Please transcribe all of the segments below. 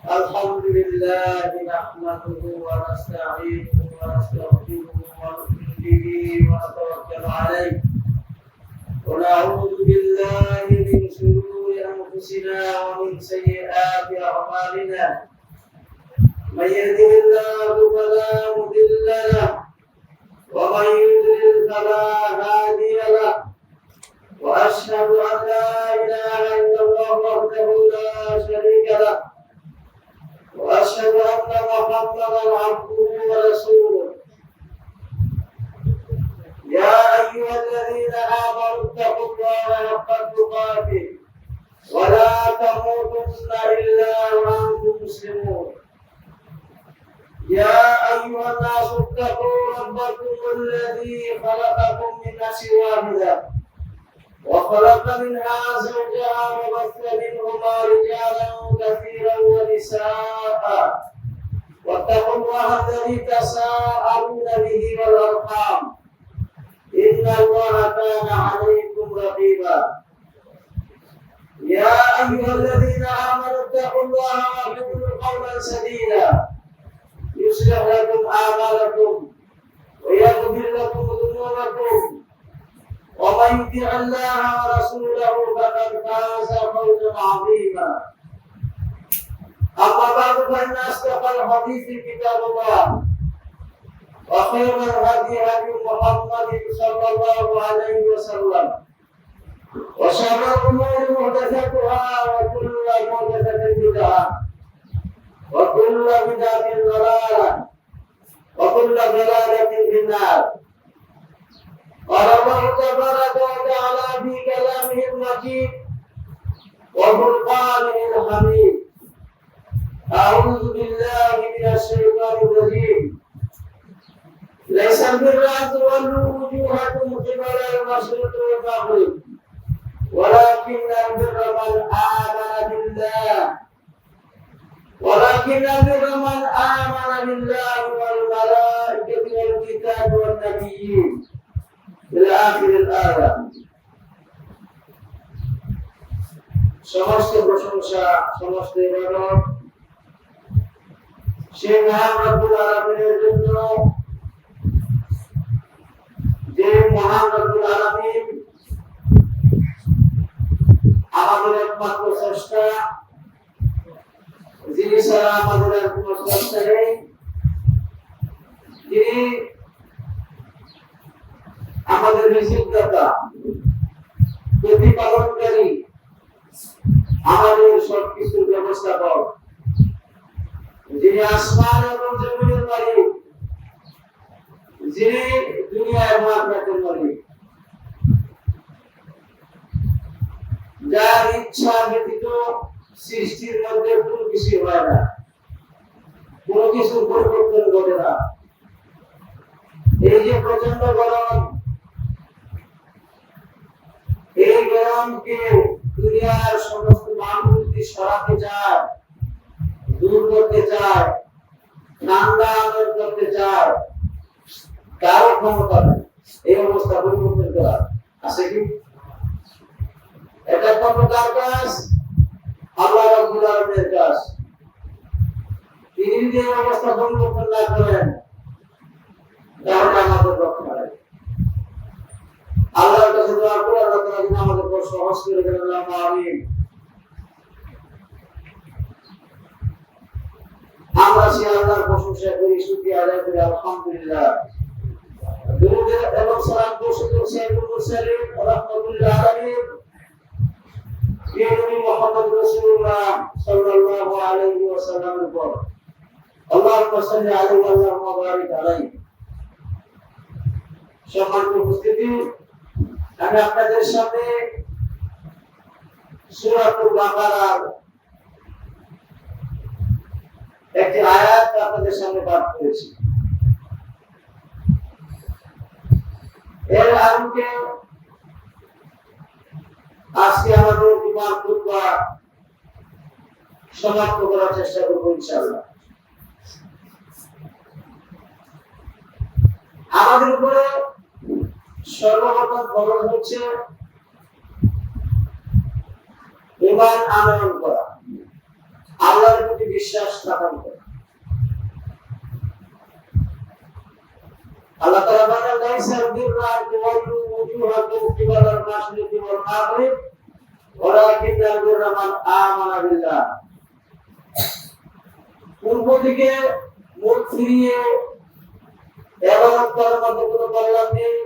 الحمد لله نحمده ونستعينه ونستغفره ونؤمن به ونتوكل عليه ونعوذ بالله من شرور انفسنا ومن سيئات اعمالنا من يهده الله فلا مضل له ومن يضلل فلا هادي له واشهد ان لا اله الا الله وحده لا شريك له واشهد ان محمدا عبده ورسوله يا ايها الذين امنوا اتقوا الله حق تقاته ولا تموتن الا وانتم مسلمون يا ايها الناس اتقوا ربكم الذي خلقكم من نفس واحده وخلق منها زوجها وبث منهما رجالا كثيرا ونساء واتقوا الله الذي تساءلون به والارحام ان الله كان عليكم رقيبا يا ايها الذين امنوا اتقوا الله وقولوا قولا سديدا يصلح لكم اعمالكم ويغفر لكم ذنوبكم ومن يطع الله ورسوله فقد فاز فوزا عظيما اما أما بعد فإن أصدق الحديث كتاب الله وخير الهدي هدي محمد صلى الله عليه وسلم وشر الأمور محدثاتها وكل محدثة بدعة وكل بدعة ضلالة وكل ضلالة في النار. قال الله تبارك وتعالى في كلامه المجيد وفرقانه الحميد: أعوذ بالله من الشيطان الرجيم. ليس البر أن تولوا وجوهكم قبل المشرق والمغرب ولكن البر من آمن بالله والملائكة والكتاب والنبيين إلى آخر الآية. সমস্ত প্রশংসা, সমস্ত ইবাদত সেই মহান রব্বুল আলামিনের জন্য, যে মহান রব্বুল আলামিন আমাদের একমাত্র স্রষ্টা, যিনি ছাড়া আমাদের আর কোনো স্রষ্টা নেই, যিনি আমাদের রিজিকদাতা, প্রতিপালনকারী, আমাদের সবকিছুর ব্যবস্থাপক, যিনি আসমান এবং জমিনের মালিক, যিনি দুনিয়া এবং আখিরাতের মালিক, যার ইচ্ছা ব্যতীত সৃষ্টির মধ্যে কোনো কিছু হয় না, কোনো কিছুর পরিবর্তন ঘটে না। এই যে প্রচন্ড গরম, এই গরমকে দুনিয়ার সমস্ত মানুষ যদি সরাতে চায়, দূর করতে চায়, ঠান্ডা আদর করতে চায়, কারো ক্ষমতা নেই এই অবস্থা পরিবর্তন করা। আছে কি? এটা কোন কার কাজ? আল্লাহ রাব্বুল আলামিনের কাজ। তিনি যদি এই অবস্থা পরিবর্তন না করেন তাহলে আমাদের রক্ষা নেই। আল্লাহর কাছে দোয়া করে আল্লাহ তাআলা যেন আমাদের উপর সহজ করে দেন। আল্লাহুম্মা আমিন। আমরা সেই আল্লাহর প্রশংসা করি, শুকরিয়া আদায় করি, আলহামদুলিল্লাহ। দুরূদ এবং সালাম বর্ষিত সাইয়্যিদুল মুরসালিন রাহমাতুল আলামিন নবী মুহাম্মদ রাসূলুল্লাহ সাল্লাল্লাহু আলাইহি ওয়াসাল্লামের উপর। আল্লাহুম্মা সাল্লি আলাইহি ওয়া আল্লাহুম্মা বারিক আলাইহি। সম্মানিত উপস্থিতি, আমি আপনাদের সামনে সূরাতুল বাকারার একটি আয়াত আপনাদের সামনে পাঠ করেছি। এর আলোকে আজকে আমাদের ঈমান খুতবা সমাপ্ত করার চেষ্টা করব ইনশাআল্লাহ। আমাদের উপরে সর্বপ্রথম ফরজ হচ্ছে ঈমান আনয়ন করা, আল্লাহর প্রতি বিশ্বাস স্থাপন করা। আল্লাহ তাআলা বলেন, লাইসাল বিররা আন তুওয়াল্লু ওয়ুজুহাকুম কিবালাল মাশরিকি ওয়াল মাগরিব ওয়ালাকিন্নাল বিররা মান আমানা বিল্লাহ। পূর্ব দিকে মুখ ফিরিয়ে ইবাদত করার মধ্যে কোনো কল্যাণ নেই,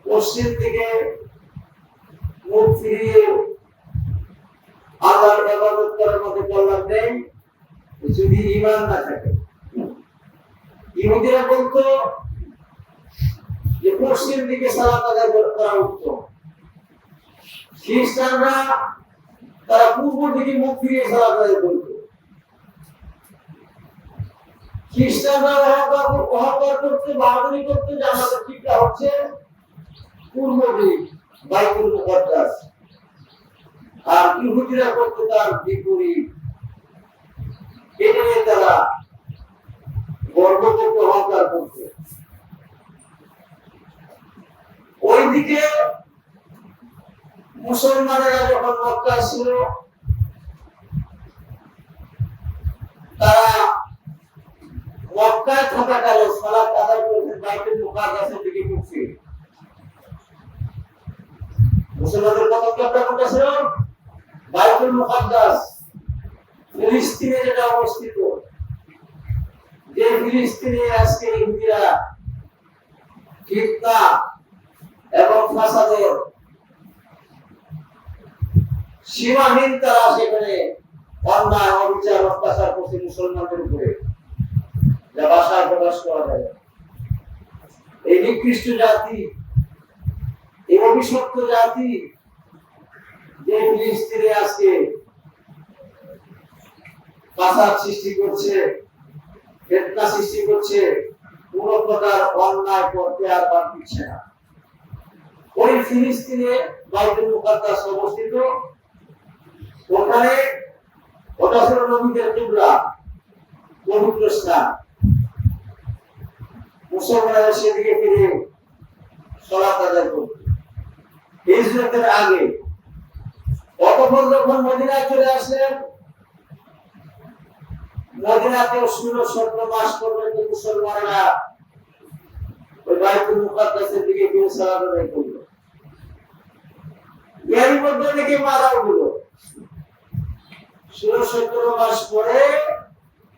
পশ্চিম দিকে মুখ ফিরিয়ে আল্লাহর ইবাদত করার মধ্যে কল্যাণ নেই যদি ঈমান না থাকে। ইহুদিরা বলতো যে পশ্চিম দিকে সালাত আদায় করা উত্তম, খ্রিস্টানরা তারা পূর্ব দিকে মুখ ফিরিয়ে সালাত আদায় করতো। খ্রিস্টানরা অহংকার করতে, বাহাদুরি করতে যে আমাদের ঠিকটা হচ্ছে পূর্ব দিক, বাইতুল মুকাদ্দাস, আর ইহুদিরা করতে তার বিপরীত। এটা নিয়ে তারা গর্ব করতে, অহংকার করতে। ওইদিকে মুসলমানেরা যখন মক্কা ছিল, তারা মক্কায় থাকাকালে সালাত আদায় করেছেন বাইতুল মুকাদ্দাসের দিকে মুখ ফিরে। মুসলমানদের প্রথম কিবলা কোনটা ছিল? বাইতুল মুকাদ্দাস। ফিলিস্তিনে যেটা অবস্থিত, যে ফিলিস্তিনে আজকে ইহুদিরা ফিতনা এবং ফাসাদের সীমাহীন, তারা সেখানে অন্যায় অবিচার অত্যাচার করছে মুসলমানদের উপরে, যা ভাষায় প্রকাশ করা যায়। এই নিকৃষ্ট জাতি, এই অভিশপ্ত জাতি যে ফিলিস্তিনে আজকে ফাসাদ সৃষ্টি করছে, ফিতনা সৃষ্টি করছে, কোন প্রকার অন্যায় করতে আর বাদ দিচ্ছে না। ওই ফিলিস্তিনে বাইতুল মুকাদ্দাস অবস্থিত, ওখানে ওটা ছিল নবীদের কিবলা, পবিত্র স্থান। মুসলমানরা সেদিকে ফিরে সালাত আদায় করত হিজরতের আগে। অতঃপর যখন মদিনায় চলে আসলেন, মদিনাতে 16-17 মাস পর্যন্ত মুসলমানরা ওই বাইতুল মুকাদ্দাসের দিকে ফিরে সালাত আদায় করল। এর মধ্যে অনেকে মারাও গেল। 16-17 মাস পরে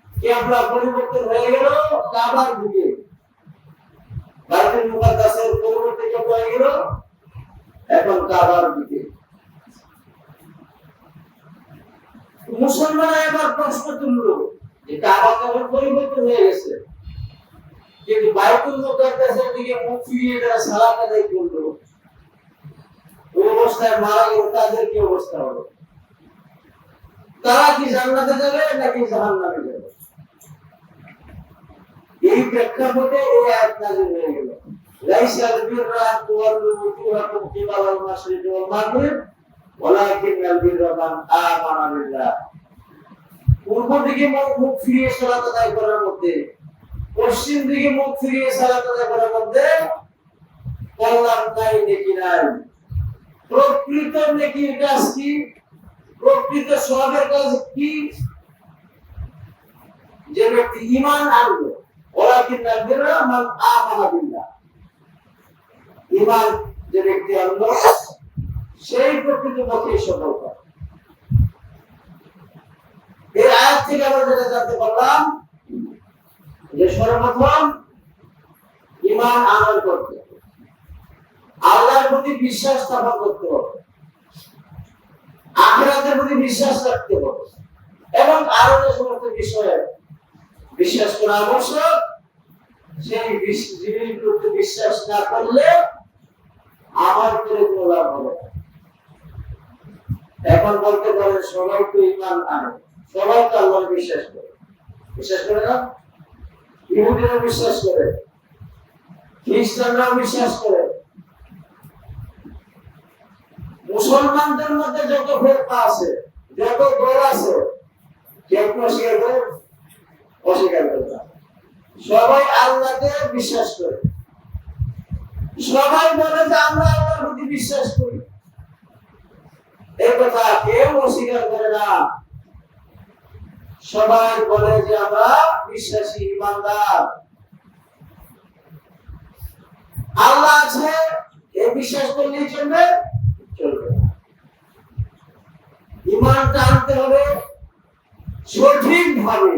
কিবলা পরিবর্তন হয়ে গেল কাবার দিকে। বাইতুল মুকাদ্দাসের পরিবর্তে কিবলা হয়ে গেল এখন কাবার দিকে। মুসলমানরা এবার প্রশ্ন তুললো যে কাবা কেবল পরিবর্তন হয়ে গেছে, কিন্তু বাইতুল মুকাদ্দাসের দিকে মুখ ফিরিয়ে যারা সালাত আদায় করলো, ওই অবস্থায় মারা গেল, তাদের কি অবস্থা হলো? তারা কি জান্নাতে যাবে নাকি জাহান্নামে যাবে? এই প্রেক্ষাপটে এই আয়াত নাযিল হয়ে গেল। লাইসাল বিররা আন তুওয়াল্লু ওজুহাকুম কিবালাল মাশরিকি ওয়াল মাগরিব ওয়ালাকিন্নাল বিররা মান আমানা বিল্লাহ। পূর্ব দিকে মুখ ফিরিয়ে সালাত আদায় করার মধ্যে, পশ্চিম দিকে মুখ ফিরিয়ে সালাত আদায় করার মধ্যে কল্যাণ নাই, নেকি নাই। প্রকৃত নেকির কাজ কি? প্রকৃত সওয়াবের কাজ কি? যে ব্যক্তি ঈমান আনলো, ওয়ালাকিন্নাল বিররা মান আমানা বিল্লাহ, ঈমান যে ব্যক্তি আনলো সেই প্রকৃতপক্ষে সফলতা। এই আয়াত থেকে আমরা যেটা জানতে পারলাম যে সর্বপ্রথম ঈমান আনয়ন করতে হবে, আল্লাহর প্রতি বিশ্বাস স্থাপন করতে হবে, আখিরাতের প্রতি বিশ্বাস রাখতে হবে, এবং আরো যে সমস্ত বিষয়ে বিশ্বাস করা আবশ্যক, সেই জিনিসগুলোতে বিশ্বাস না করলে আমার করে কোনো লাভ হবে না। এখন বলতে পারেন সবাই তো ঈমান আনে, সবাই তো আল্লাহর বিশ্বাস করে, বিশ্বাস করে না? ইহুদিরা বিশ্বাস করে, খ্রিস্টানরাও বিশ্বাস করে। মুসলমানদের মধ্যে যত ফেরকা আছে, যত দল আছে, কেউ অস্বীকার করে, অস্বীকার করে না। সবাই আল্লাহকে বিশ্বাস করে, সবাই বলে যে আমরা আল্লাহর প্রতি বিশ্বাস করি। এই কথা কেউ অস্বীকার করে না। সবাই বলে যে আমরা বিশ্বাসী, ঈমানদার। আল্লাহ আছে এই বিশ্বাস করলেই চলবে? চলবে না। ঈমানটা আনতে হবে সঠিকভাবে,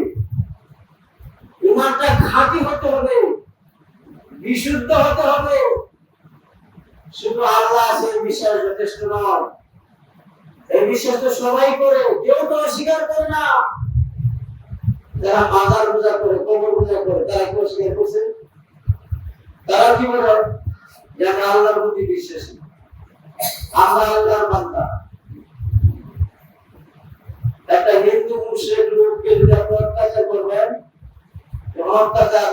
ঈমানটা খাঁটি হতে হবে, বিশুদ্ধ হতে হবে। শুধু আল্লাহ আছে এই বিশ্বাস যথেষ্ট নয়। এই বিশ্বাস তো সবাই করে, কেউ তো অস্বীকার করে না। যারা মাজার পূজা করে, কবর পূজা করে, তারা কি অস্বীকার করছে? তারা কি বলে যে আমরা আল্লাহর প্রতি বিশ্বাসী, আমরা আল্লাহর বান্দা। একটা হিন্দু মুশরিক লোককে যদি আপনি অত্যাচার করবেন, অত্যাচার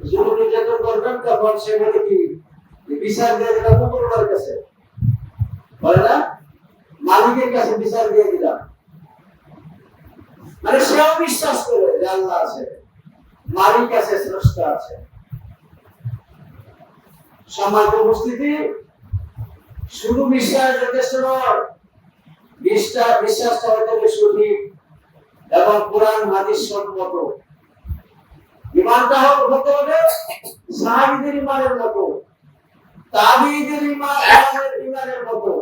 জুলুম নির্যাতন করবেন, তখন সে বলে কি বিচার দিয়ে দিলাম উপরওয়ালার কাছে, বলে না মালিকের কাছে বিচার দিয়ে দিলাম। মানে সেও বিশ্বাস করে যে আল্লাহ আছে, মালিক আছে, স্রষ্টা আছে। সম্মানিত উপস্থিতি, শুধু বিশ্বাস যথেষ্ট নয়, বিশ্বাসটা হতে হবে সঠিক এবং কোরআন হাদিস সম্মত। ঈমানটা হতে হবে সাহাবীদের ঈমানের মতো, তাবিঈদের ঈমানের মতো,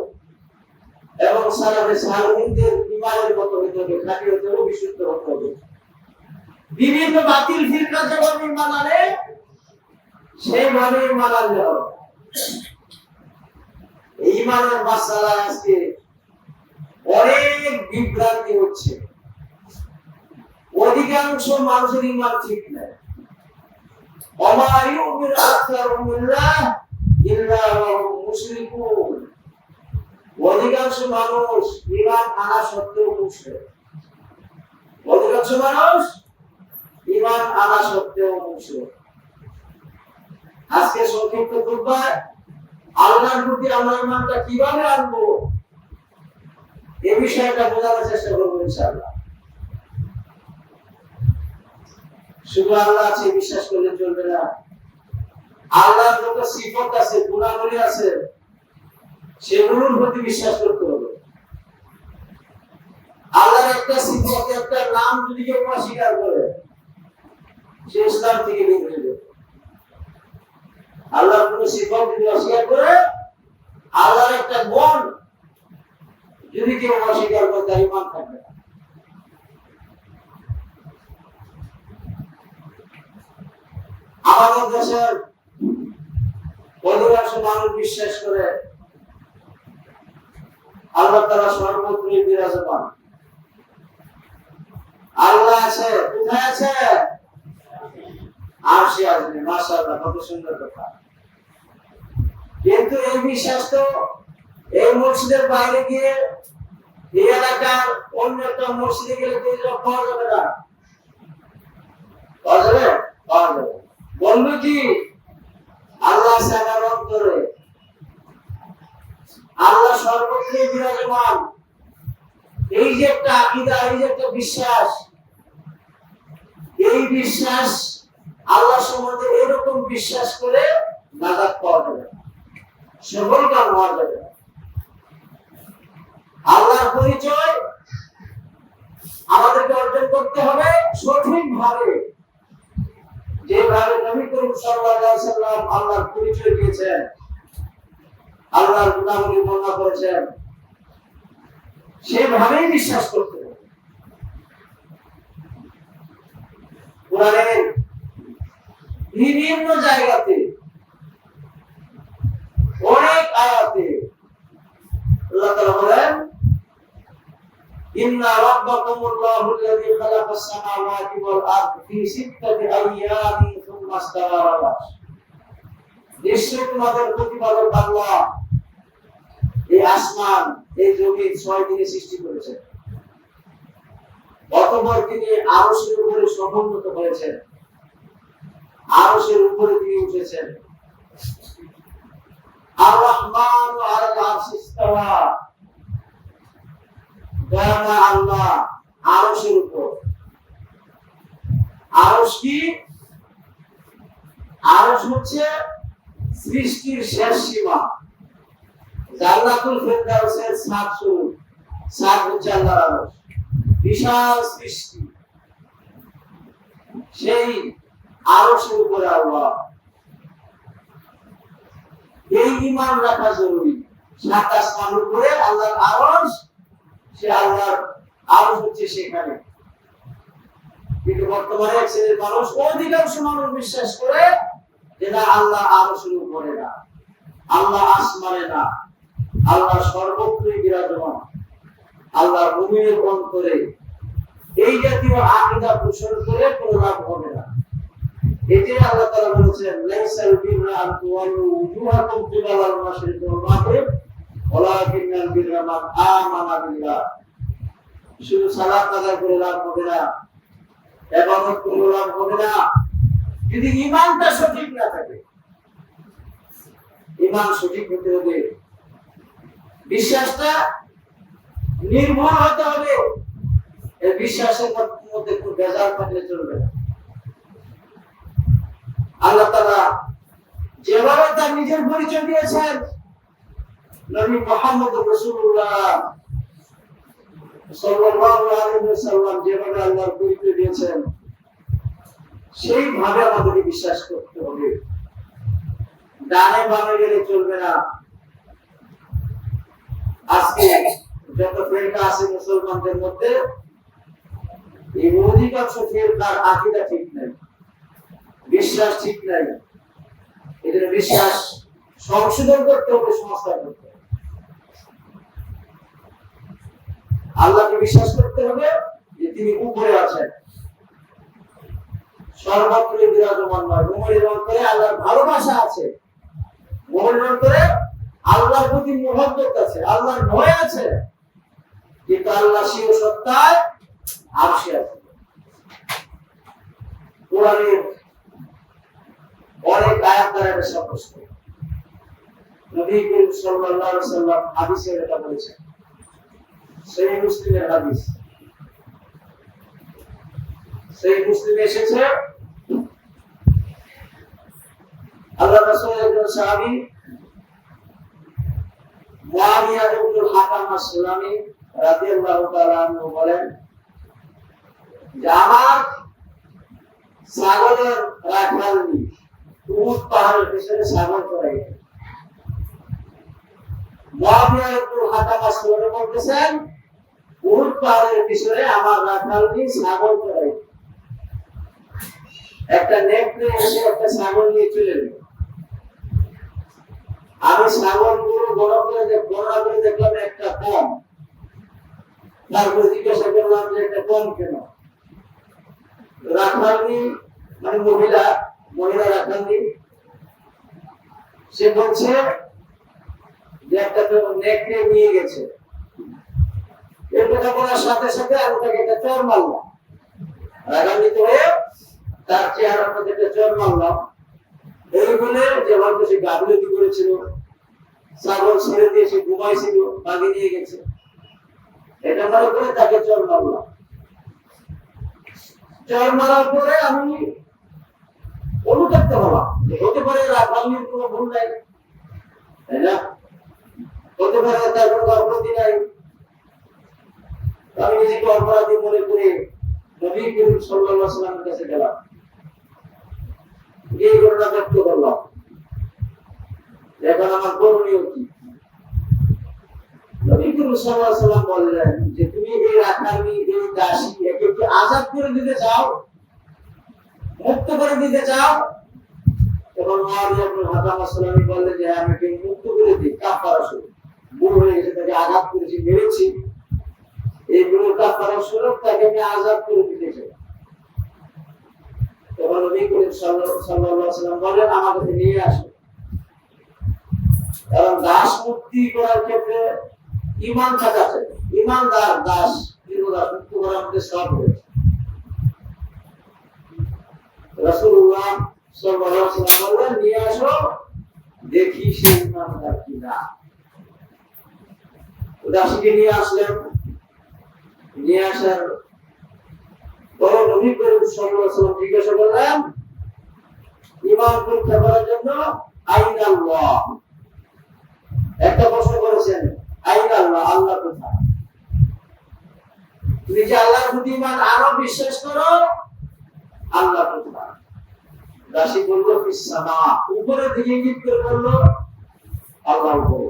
এবং সালাফে সালেহিনদের ইমানের মতো হতে হবে, খাঁটি হতে হবে, বিশুদ্ধ হতে হবে। বিভিন্ন বাতিল ফিরকা যেভাবে ইমান আনে সেইভাবে ইমান আনতে হবে। ইমানের মাসালায় আজকে অনেক বিভ্রান্তি হচ্ছে। অধিকাংশ মানুষের ইমান ঠিক নাই। অধিকাংশ মানুষ ইমান আনা সত্ত্বেও মুশরিক। অধিকাংশ মানুষ ইমান আনা সত্ত্বেও মুশরিক। আজকে সংক্ষিপ্ত খুতবায় আল্লাহর প্রতি আমরা ইমানটা কিভাবে আনবো এই বিষয়টা বোঝানোর চেষ্টা করবো ইনশাআল্লাহ। শুধু আল্লাহ আছে বিশ্বাস করলে চলবে না। আল্লাহর যত সিফত আছে, গুণাবলী আছে, সেগুলোর প্রতি বিশ্বাস করতে হবে। আল্লাহর একটা সিফত, একটা নাম যদি কেউ অস্বীকার করে সে ইসলাম থেকে বের হয়ে যাবে। আল্লাহর কোন সিফত যদি অস্বীকার করে, আল্লাহর একটা গুণ যদি কেউ অস্বীকার করে, তার ঈমান থাকবে না। আমাদের দেশের অধিকাংশ মানুষ বিশ্বাস করে আল্লাহ তাআলা সর্বত্রই বিরাজমান। আল্লাহ আছে, কোথায় আছে? আরশে আযমে। মাশাআল্লাহ, কত সুন্দর কথা। কিন্তু এই বিশ্বাস তো এই মসজিদের বাইরে গিয়ে এই এলাকার অন্য একটা মসজিদে গেলে তো এটা পাওয়া যাবে না। পাওয়া যাবে? পাওয়া যাবে। বলবে কি আল্লাহ সাকার অন্তরে, আল্লাহ সর্বত্রই বিরাজমান। এই যে একটা আকীদা, এই যে একটা বিশ্বাস, এই বিশ্বাস আল্লাহ সম্বন্ধে এরকম বিশ্বাস করে নাজাত পাওয়া যাবে, সকল কাম হওয়া যাবে। আল্লাহর পরিচয় আমাদেরকে অর্জন করতে হবে সঠিকভাবে, যেভাবে নবী করিম সাল্লাল্লাহু আলাইহি ওয়াসাল্লাম আল্লাহর পরিচয় দিয়েছেন, আল্লাহর গুণাবলী বর্ণনা করেছেন, সেভাবেই বিশ্বাস করতে হবে। কোরআনের বিভিন্ন জায়গাতে অনেক আয়াতে আল্লাহ তাআলা বলেন, ইন্না রাব্বাকুমুল্লাহু আল্লাযী খালাকাস সামাওয়াতি ওয়াল আরদ ফি সিত্তাতি আইয়ামিন সুম্মা ইস্তাওয়া আলা আরশ। নিশ্চয় তোমাদের প্রতিপালক আল্লাহ এই আসমান, এই জমিন 6 দিনে সৃষ্টি করেছেন, অতঃপর তিনি আরশের উপরে সমুন্নত হয়েছেন, আরশের উপরে তিনি উঠেছেন। আর-রহমান আলাল আরশি ইস্তাওয়া। দয়াময় আল্লাহ আরশের উপর। আরশ কি? আরশ হচ্ছে সৃষ্টির শেষ সীমা। জান্নাতুল ফেরদাউসের ছাদ শুরু, ছাদ হচ্ছে আল্লাহর আরশ। বিশাল সৃষ্টি, সেই আরশের উপরে আল্লাহ। এই ঈমান রাখা জরুরি। সাত আসমানের উপরে আল্লাহর আরশ, সে আল্লাহর আরশ হচ্ছে সেখানে। কিন্তু বর্তমানে এক শ্রেণীর মানুষ, অধিকাংশ মানুষ বিশ্বাস করে যে না, আল্লাহ আরশের উপরে না, আল্লাহ আসমানে না, আল্লাহ সর্বত্রই বিরাজমান, আল্লাহ মুমিনের অন্তরে। এই জাতীয় আকীদা পোষণ করে কোনো লাভ হবে না। এটাই আল্লাহ তাআলা বলেছেন, লাইসাল বিররা আন তুওয়াল্লু উজুহাকুম কিবালাল মাশরিক ওয়াল মাগরিব ওয়ালাকিন্নাল বিররা মান আমানা বিল্লাহ। শুধু সালাত আদায় করে লাভ হবে না, ইবাদত করে লাভ হবে না, যদি ঈমানটা সঠিক না থাকে। ঈমান সঠিক হতে হবে, বিশ্বাসটা নির্ভুল হতে হবে। এই বিশ্বাসের মধ্যে কোনো ভেজাল থাকলে চলবে না। আল্লাহ তাআলা যেভাবে তার নিজের পরিচয় দিয়েছেন, নবী মুহাম্মদ রাসূলুল্লাহ সাল্লাল্লাহু আলাইহি ওয়াসাল্লাম যেভাবে আল্লাহর পরিচয় দিয়েছেন, সেইভাবে আমাদেরকে বিশ্বাস করতে হবে। ডানে বামে গেলে চলবে না। আজকে যত ফিরকা আছে মুসলমানদের মধ্যে, এই অধিকাংশ ফিরকার আকীদা ঠিক নাই, বিশ্বাস ঠিক নাই। এদের বিশ্বাস সংশোধন করতে হবে, সংস্কার করতে হবে। আল্লাহকে বিশ্বাস করতে হবে যে তিনি উপরে আছেন, সর্বত্রই বিরাজমান নয়। মুমিনের অন্তরে আল্লাহর ভালোবাসা আছে, মুমিনের অন্তরে আল্লাহর প্রতি মুহাব্বত আছে, আল্লাহর ভয় আছে, কিন্তু আল্লাহ স্বীয় সত্তায় আরশে আছে। কোরআনের অনেক আয়াত দ্বারা এটা স্পষ্ট। নবী করিম সাল্লাল্লাহু আলাইহি ওয়াসাল্লাম হাদিসে এটা বলেছেন, সহিহ মুসলিমের হাদিস। সহিহ মুসলিমে এসেছে, আল্লাহ রাসূলের একজন সাহাবী মুআবিয়া ইবনুল হাকাম আস-সুলামি রাদিয়াল্লাহু তাআলা আনহু বলেন যে আমার ছাগলের রাখালনি উট পাহাড়ের পিছনে ছাগল চড়াই। মুআবিয়া ইবনুল হাকাম আস-সুলামি বলতেছেন উট পাহাড়ের পিছনে আমার রাখালনি ছাগল চড়াই। একটা নেকড়ে এসে একটা ছাগল নিয়ে চলে গেল। আমি ছাগলগুলো গণনা করে দেখলাম একটা কম। তারপর জিজ্ঞাসা করলাম যে একটা কম কেন? রাখালনি মানে মহিলা রাখালনি, সে বলছে যে একটা তো নেকড়ে নিয়ে গেছে। এর কথা বলার সাথে সাথে আমি তাকে একটা চর মারলাম। রাগান্বিত হয়ে তার চেহারার মধ্যে একটা চর মারলাম। এই বলে যে হয়তো সে গাফিলতি করেছিল, ছাগল ছেড়ে দিয়ে সে ঘুমাইছিল, বাগিয়ে নিয়ে গেছে, এটা মনে করে তাকে চর মারলাম। চর মারার পরে আমি অনুতপ্ত হলাম, হতে পারে রাখালনির কোনো ভুল নাই, তাই না? হতে পারে তার কোনো অপরাধী নাই। আমি নিজেকে অপরাধী মনে করে নবী করিম সাল্লাল্লাহু আলাইহি ওয়াসাল্লামের কাছে গেলাম, এই ঘটনা ব্যক্ত করলাম। এখন আমার করণীয় কি? নবী করিম সাল্লাল্লাহু আলাইহি ওয়াসাল্লাম বললেন যে তুমি এই রাখালনি, এই দাসী একে কি আযাদ করে দিতে চাও, মুক্ত করে দিতে চাও? তখন মুআবিয়া ইবনে হাকাম আস-সুলামি বললেন যে আমি একে মুক্ত করে দিই, কাফারা স্বরূপ। বুড়ো হয়ে গেছে, তাকে আযাদ করেছি, মেরেছি, এই বুড়ো কাফারা স্বরূপ তাকে আমি আযাদ করে দিতে চাই। তখন নবী করিম সাল্লাল্লাহু আলাইহি ওয়াসাল্লাম বললেন আমার কাছে নিয়ে আসো। কারণ দাস মুক্তি করার ক্ষেত্রে ঈমান থাকা চাই, ঈমানদার দাস দাস মুক্ত করার মধ্যে সব রয়েছে। রাসূলুল্লাহ সাল্লাল্লাহু আলাইহি ওয়াসাল্লাম বললেন নিয়ে আসো, দেখি সে ঈমানদার কিনা। দাসীকে নিয়ে আসলেন। নিয়ে আসার পরে নবী করিম সাল্লাল্লাহু আলাইহি ওয়াসাল্লাম জিজ্ঞাসা করলেন ঈমান পরীক্ষা করার জন্য আইন আল্লাহ, একটা প্রশ্ন করেছেন, আইন আল্লাহ, আল্লাহ কোথায়? তুমি যে আল্লাহর প্রতি ঈমান আরো বিশ্বাস করো, আল্লাহ কোথায়? দাসী বলল ফিস সামা, উপরের দিকে ইঙ্গিত করে বলল আল্লাহ উপরে।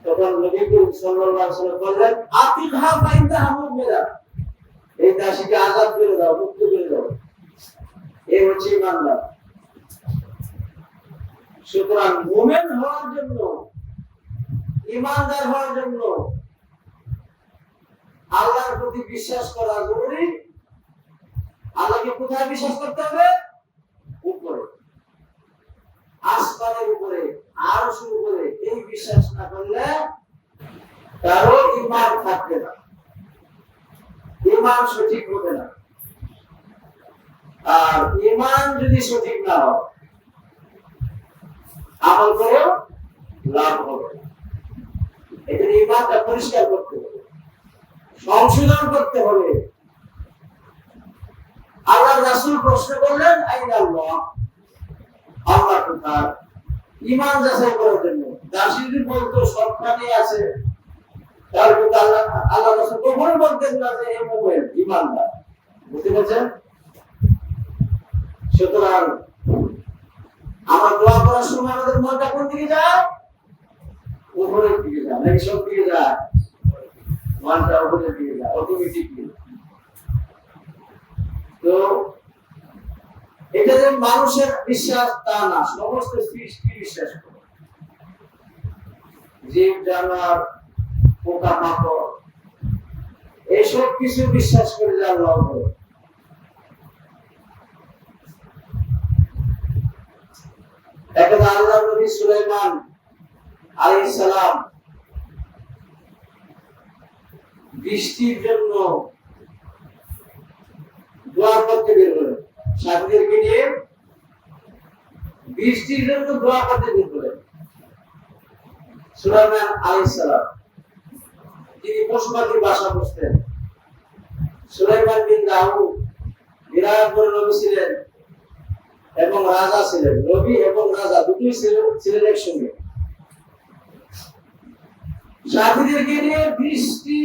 তখন নবী করিম সাল্লাল্লাহু আলাইহি ওয়াসাল্লাম বললেন আতিকহা ফাইনতাহা মুমিনা, এই দাসীকে আযাদ করে দাও, মুক্ত করে দাও। এই হচ্ছে ঈমানদার। সুতরাং মুমিন হওয়ার জন্য, ঈমানদার হওয়ার জন্য আল্লাহর প্রতি বিশ্বাস করা জরুরি। আল্লাহকে কোথায় বিশ্বাস করতে হবে? উপরে, আসমানের উপরে, আরশের উপরে। এই বিশ্বাস না করলে কারো ঈমান থাকবে না, ঈমান সঠিক হবে না। আর ঈমান যদি সঠিক না হয়, আমল করে লাভ হবে না। এজন্য ঈমানটা পরিষ্কার করতে হবে, সংশোধন করতে হবে। আল্লাহর রাসূল প্রশ্ন করলেন আইন আল্লাহ, আল্লাহ কোথায়? ঈমান যাচাই করার জন্য। দাসী যদি বলতো সবখানে আছে, তারপর আল্লাহ রাসূল কখনো বলতেন না যে এই মুমিন ঈমানদার। বুঝতে পারছেন? সুতরাং আমরা দোয়া করার সময় আমাদের মনটা কোন দিকে যায়? উপরের দিকে যায় নাকি সব দিকে যায়? মানটা উপরের দিকে যায় অটোমেটিকলি। তো এটা যে মানুষের বিশ্বাস তা না, সমস্ত সৃষ্টি বিশ্বাস করে, জীব জানোয়ার পোকা মাকড় এসব কিছু বিশ্বাস করে যে আল্লাহ করে। একদা আল্লাহ নবী সুলাইমান আলাইহিস সালাম বৃষ্টির জন্য দোয়া করতে বের হলেন, সাথীদেরকে নিয়ে বৃষ্টির জন্য দোয়া করতে বের হলেন। সুলাইমান আলাইহিস সালাম তিনি পশু পাখির বাসা বসতেন। সুলাইমান বিন দাউদ বিরাট বড় নবী ছিলেন এবং রাজা ছিলেন, নবী এবং রাজা দুটোই ছিলেন একসঙ্গে। সাথীদেরকে নিয়ে বৃষ্টি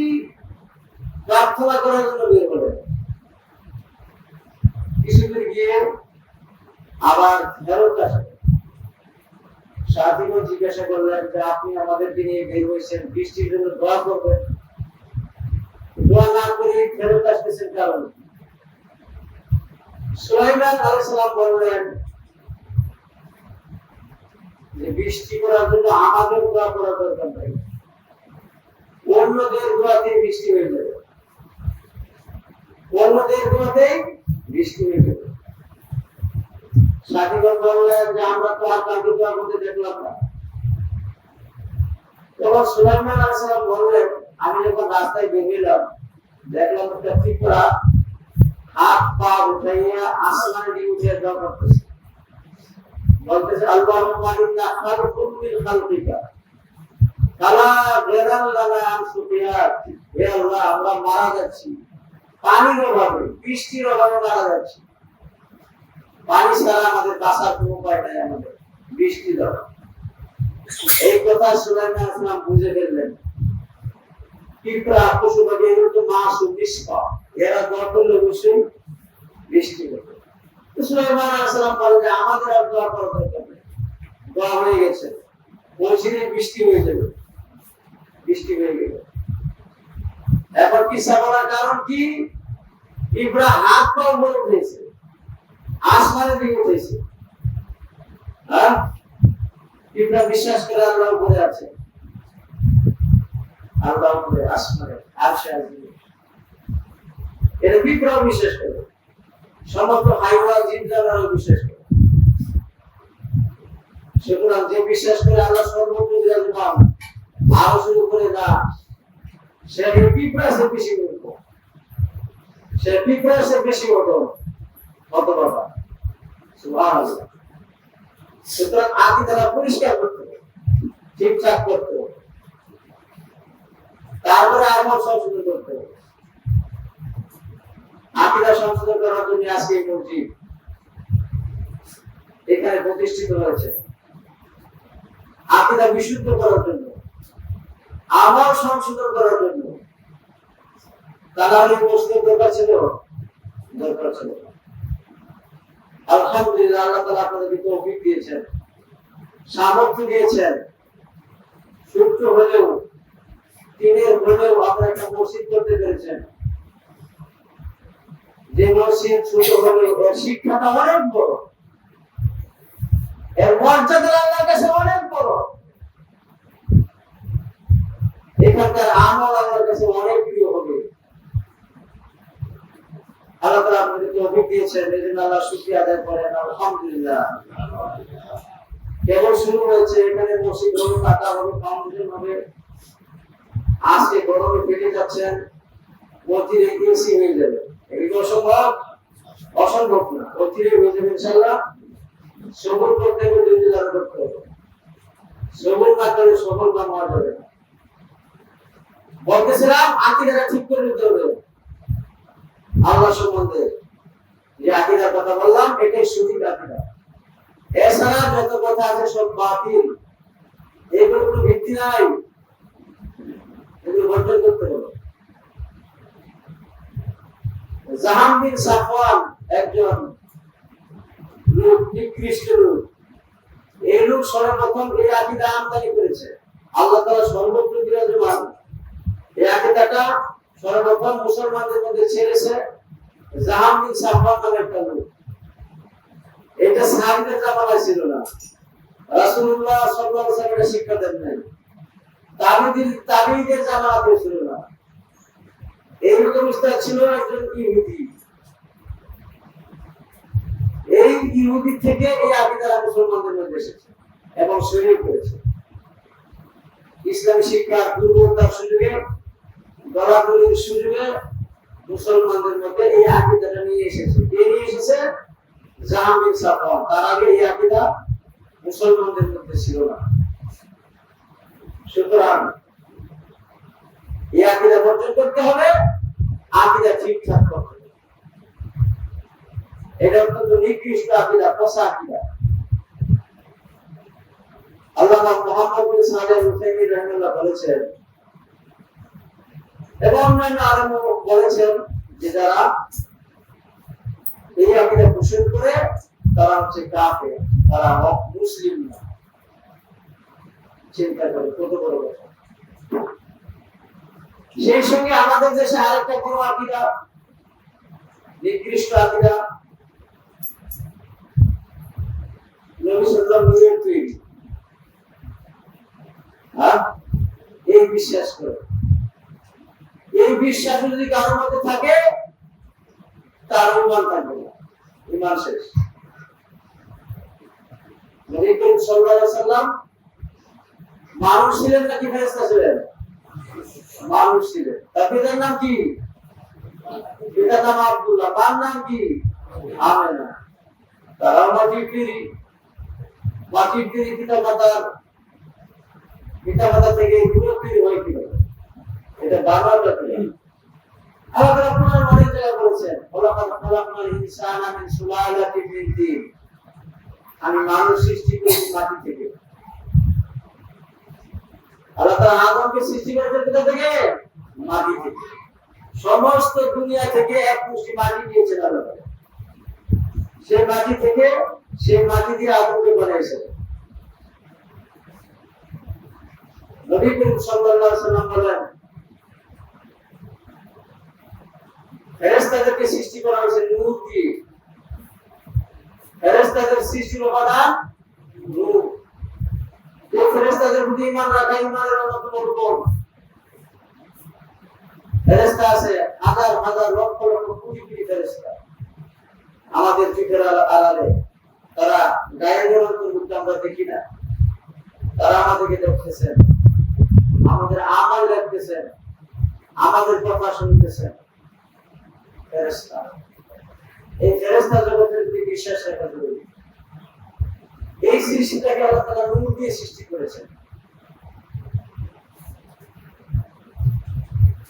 প্রার্থনা করার জন্য বের হলেন। কিছুদূর গিয়ে আবার ফেরত আসেন। সাথীগণ জিজ্ঞাসা করলেন যে আপনি আমাদেরকে নিয়ে বের হয়েছেন, বৃষ্টির জন্য দোয়া করবেন, দোয়া না করে ফেরত আসতেছেন কারণ? সুলাইমান আলাইহিস সালাম বললেন যে বৃষ্টি করার জন্য আমাদের দোয়া করার দরকার নাই, অন্যদের দোয়াতে বৃষ্টি হয়ে যাবে, অন্যদের দোয়াতে বৃষ্টি হয়ে যাবে। সাথীগণ বললেন যে আমরা তো আর কাউকে দোয়া করতে দেখলাম না। তখন সুলাইমান আলাইহিস সালাম বললেন আমি যখন রাস্তায় বেরিয়েলাম দেখলাম একটা পিঁপড়া হাত পা উঠাইয়া আসমানে দিয়ে উঠে দোয়া করতেছে, বলতেছে আল্লাহুম্মা ইন্না খালকুম মিন খালকিকা কালা গায়রাল লানা আনসুফিয়াত। হে আল্লাহ আমরা মারা যাচ্ছি পানির অভাবে, বৃষ্টির অভাবে মারা যাচ্ছি, পানি ছাড়া আমাদের বাঁচার কোনো উপায় নাই, আমাদের বৃষ্টি দাও। এই কথা সুলাইমান আলাইহিস সালাম বুঝে ফেললেন পিঁপড়া পশু পাখি এগুলো তো মাসুম নিষ্পাপ, এরা দোয়া করলে অবশ্যই বৃষ্টি হবে। সুলাইমান আলাইহিস সালাম বলেন যে আমাদের আর দোয়া করার দরকার নেই, দোয়া হয়ে গেছে, বলছিলেন বৃষ্টি হয়ে যাবে, বৃষ্টি হয়ে গেল। এখন কিসা বলার কারণ কি? পিঁপড়া হাত পা উপরে উঠেছে, আসমানের দিকে উঠেছে। হ্যাঁ, পিঁপড়া বিশ্বাস করে আল্লাহ উপরে আছে, আল্লাহ উপরে আসমানে আরশে আজিম, এটা পিঁপড়াও বিশ্বাস করে, সমস্ত হাইওয়া জীব জানোয়ারও বিশ্বাস করে। সুতরাং যে বিশ্বাস করে আল্লাহ সর্বত্র বিরাজমান, আরশের উপরে না, সে পিঁপড়া সে বেশি মূর্খ, সে পিঁপড়া সে বেশি হতভাগা। সুবহানাল্লাহ। সুতরাং আকীদা পরিষ্কার করতে হবে, ঠিকঠাক করতে হবে, তারপরে আমল সংশোধন করতে হবে। আকীদা সংশোধন করার জন্য আজকে এই মসজিদ এখানে প্রতিষ্ঠিত হয়েছে, আকীদা বিশুদ্ধ করার জন্য, আমল সংশোধন করার জন্য। তাহলে মসজিদ দরকার ছিল, দরকার ছিল। আলহামদুলিল্লাহ আল্লাহ তাআলা আপনাদেরকে তৌফিক দিয়েছেন, সামর্থ্য দিয়েছেন, সূত্র হলেও দিনের হলেও আপনারা একটা মসজিদ করতে পেরেছেন। যে মসজিদ ছোট হলেও এর শিক্ষাটা অনেক বড়, এর মর্যাদা আল্লাহর কাছে অনেক বড়, এখানকার আমল আল্লাহর কাছে অনেক প্রিয় হবে। আল্লাহ তাআলা আপনাদেরকে তৌফিক দিয়েছেন, এজন্য আল্লাহর শুকরিয়া আদায় করেন আলহামদুলিল্লাহ। কেবল শুরু হয়েছে, এখানে মসজিদ হবে, টাকা হবে, ফাউন্ডেশন হবে। আজকে গরমে পেটে যাচ্ছেন, অতিরে এসি হয়ে যাবে, এগুলো অসম্ভব, অসম্ভব না, অতিরে হয়ে যাবে ইনশাআল্লাহ। সবর করতে হবে, ধৈর্য ধারণ করতে হবে, সবর না করে সফল কাম হওয়া যাবে না। বলতেছিলাম আকীদাটা ঠিক করে নিতে হবে আল্লাহ সম্বন্ধে, যে আকীদার কথা বললাম এটাই সঠিক আকীদা। এছাড়া যত কথা আছে সব বাতিল, এগুলোর কোনো ভিত্তি নাই, এগুলো বর্জন করতে হবে। জাহাঙ্গীর সাফওয়ান একজন লোক, নিকৃষ্ট লোক, এই লোক সর্বপ্রথম এই আকীদা আমদানি করেছে। আল্লাহ তাআলা সর্বত্র বিরাজমান। এই আকীদাটা সর্বপ্রথম মুসলমানদের মধ্যে ছেড়েছে জাহাঙ্গীর সাফওয়ান নামে একটা লোক। এটা সাহাবীদের জামানায় ছিল না, রাসূলুল্লাহ সাল্লাল্লাহু আলাইহি ওয়াসাল্লাম শিক্ষা দেন নাই, তাবিঈদের জামানাতে ছিল না। এইরকম উস্তাদ ছিল একজন ইহুদি। এই ইহুদি থেকে এই আকীদা মুসলমানদের মধ্যে এসেছে এবং শরীর করেছে। ইসলামী শিক্ষার দুর্বলতার সুযোগে, দলাদলির সুযোগে মুসলমানদের মধ্যে এই আকীদাটা নিয়ে এসেছে। কে নিয়ে এসেছে? জাহাঙ্গীর সাফওয়ান। তার আগে এই আকীদা মুসলমানদের মধ্যে ছিল না। সুতরাং এই আকীদা বর্জন করতে হবে, আকীদা ঠিকঠাক করতে হবে। এটা অত্যন্ত নিকৃষ্ট আকীদা, পচা আকীদা। আল্লামা মুহাম্মদ বিন সালেহ আল উসাইমিন রাহিমাহুল্লাহ বলেছেন এবং অন্যান্য আলেম বলেছেন যে যারা এই আকীদা পোষণ করে তারা হচ্ছে কাফের, তারা মুসলিম না। চিন্তা করে কত বড় কথা। সেই সঙ্গে আমাদের দেশে আরেকটা বড় আকীদা, নিকৃষ্ট আকীদা, নবী সাল্লাল্লাহু আলাইহি ওয়াসাল্লাম তৈরি। এই বিশ্বাস করে, এই বিশ্বাস যদি কারোর মধ্যে থাকে তার ঈমান থাকবে না, ঈমান শেষ। নবী করিম সাল্লাল্লাহু আলাইহি ওয়াসাল্লাম মানুষ ছিলেন নাকি ফেরেশতা ছিলেন? মানুষ ছিলেন। তার পিতার নাম কি? পিতার নাম আব্দুল্লাহ। তার নাম কি? আমেনা। তারা মাটির তৈরি। মাটির তৈরি পিতা-মাতা থেকে এগুলো তৈরি হয় কিভাবে? এটা বারবার তৈরি। আল্লাহ তাআলা কোরআনে অনেক জায়গায় বলেছেন, ওয়ালাকাদ খালাকনাল ইনসানা মিন সুলালাতিন মিন তিন। আমি মানুষ সৃষ্টি করেছি মাটি থেকে। আল্লাহ তাআলা আদমকে সৃষ্টি করেছেন কোথা থেকে? মাটি থেকে। সমস্ত দুনিয়া থেকে এক মুষ্টি মাটি নিয়েছেন আল্লাহ তাআলা। সেই মাটি থেকে, সেই মাটি দিয়ে আদমকে বানিয়েছেন। নবী করিম সাল্লাল্লাহু আলাইহি ওয়াসাল্লাম বলেন, ফেরেশতাদেরকে সৃষ্টি করা হয়েছে নূর দিয়ে। ফেরেশতাদের সৃষ্টির উপাদান নূর। এই ফেরেশতাদের প্রতি ঈমান রাখা ঈমানের অন্যতম রূপ। ফেরেশতা আছে হাজার হাজার লক্ষ লক্ষ কোটি কোটি ফেরেশতা আমাদের চোখের আড়ালে। তারা গায়েবের অন্তর্ভুক্ত, আমরা দেখি না। তারা আমাদেরকে দেখতেছেন, আমাদের আমল দেখতেছেন, আমাদের কথা শুনতেছেন। ফেরেশতা, এই ফেরেশতা জগতের প্রতি বিশ্বাস রাখা জরুরি। এই সৃষ্টিটাকে আল্লাহ তাআলা নূর দিয়ে সৃষ্টি করেছেন।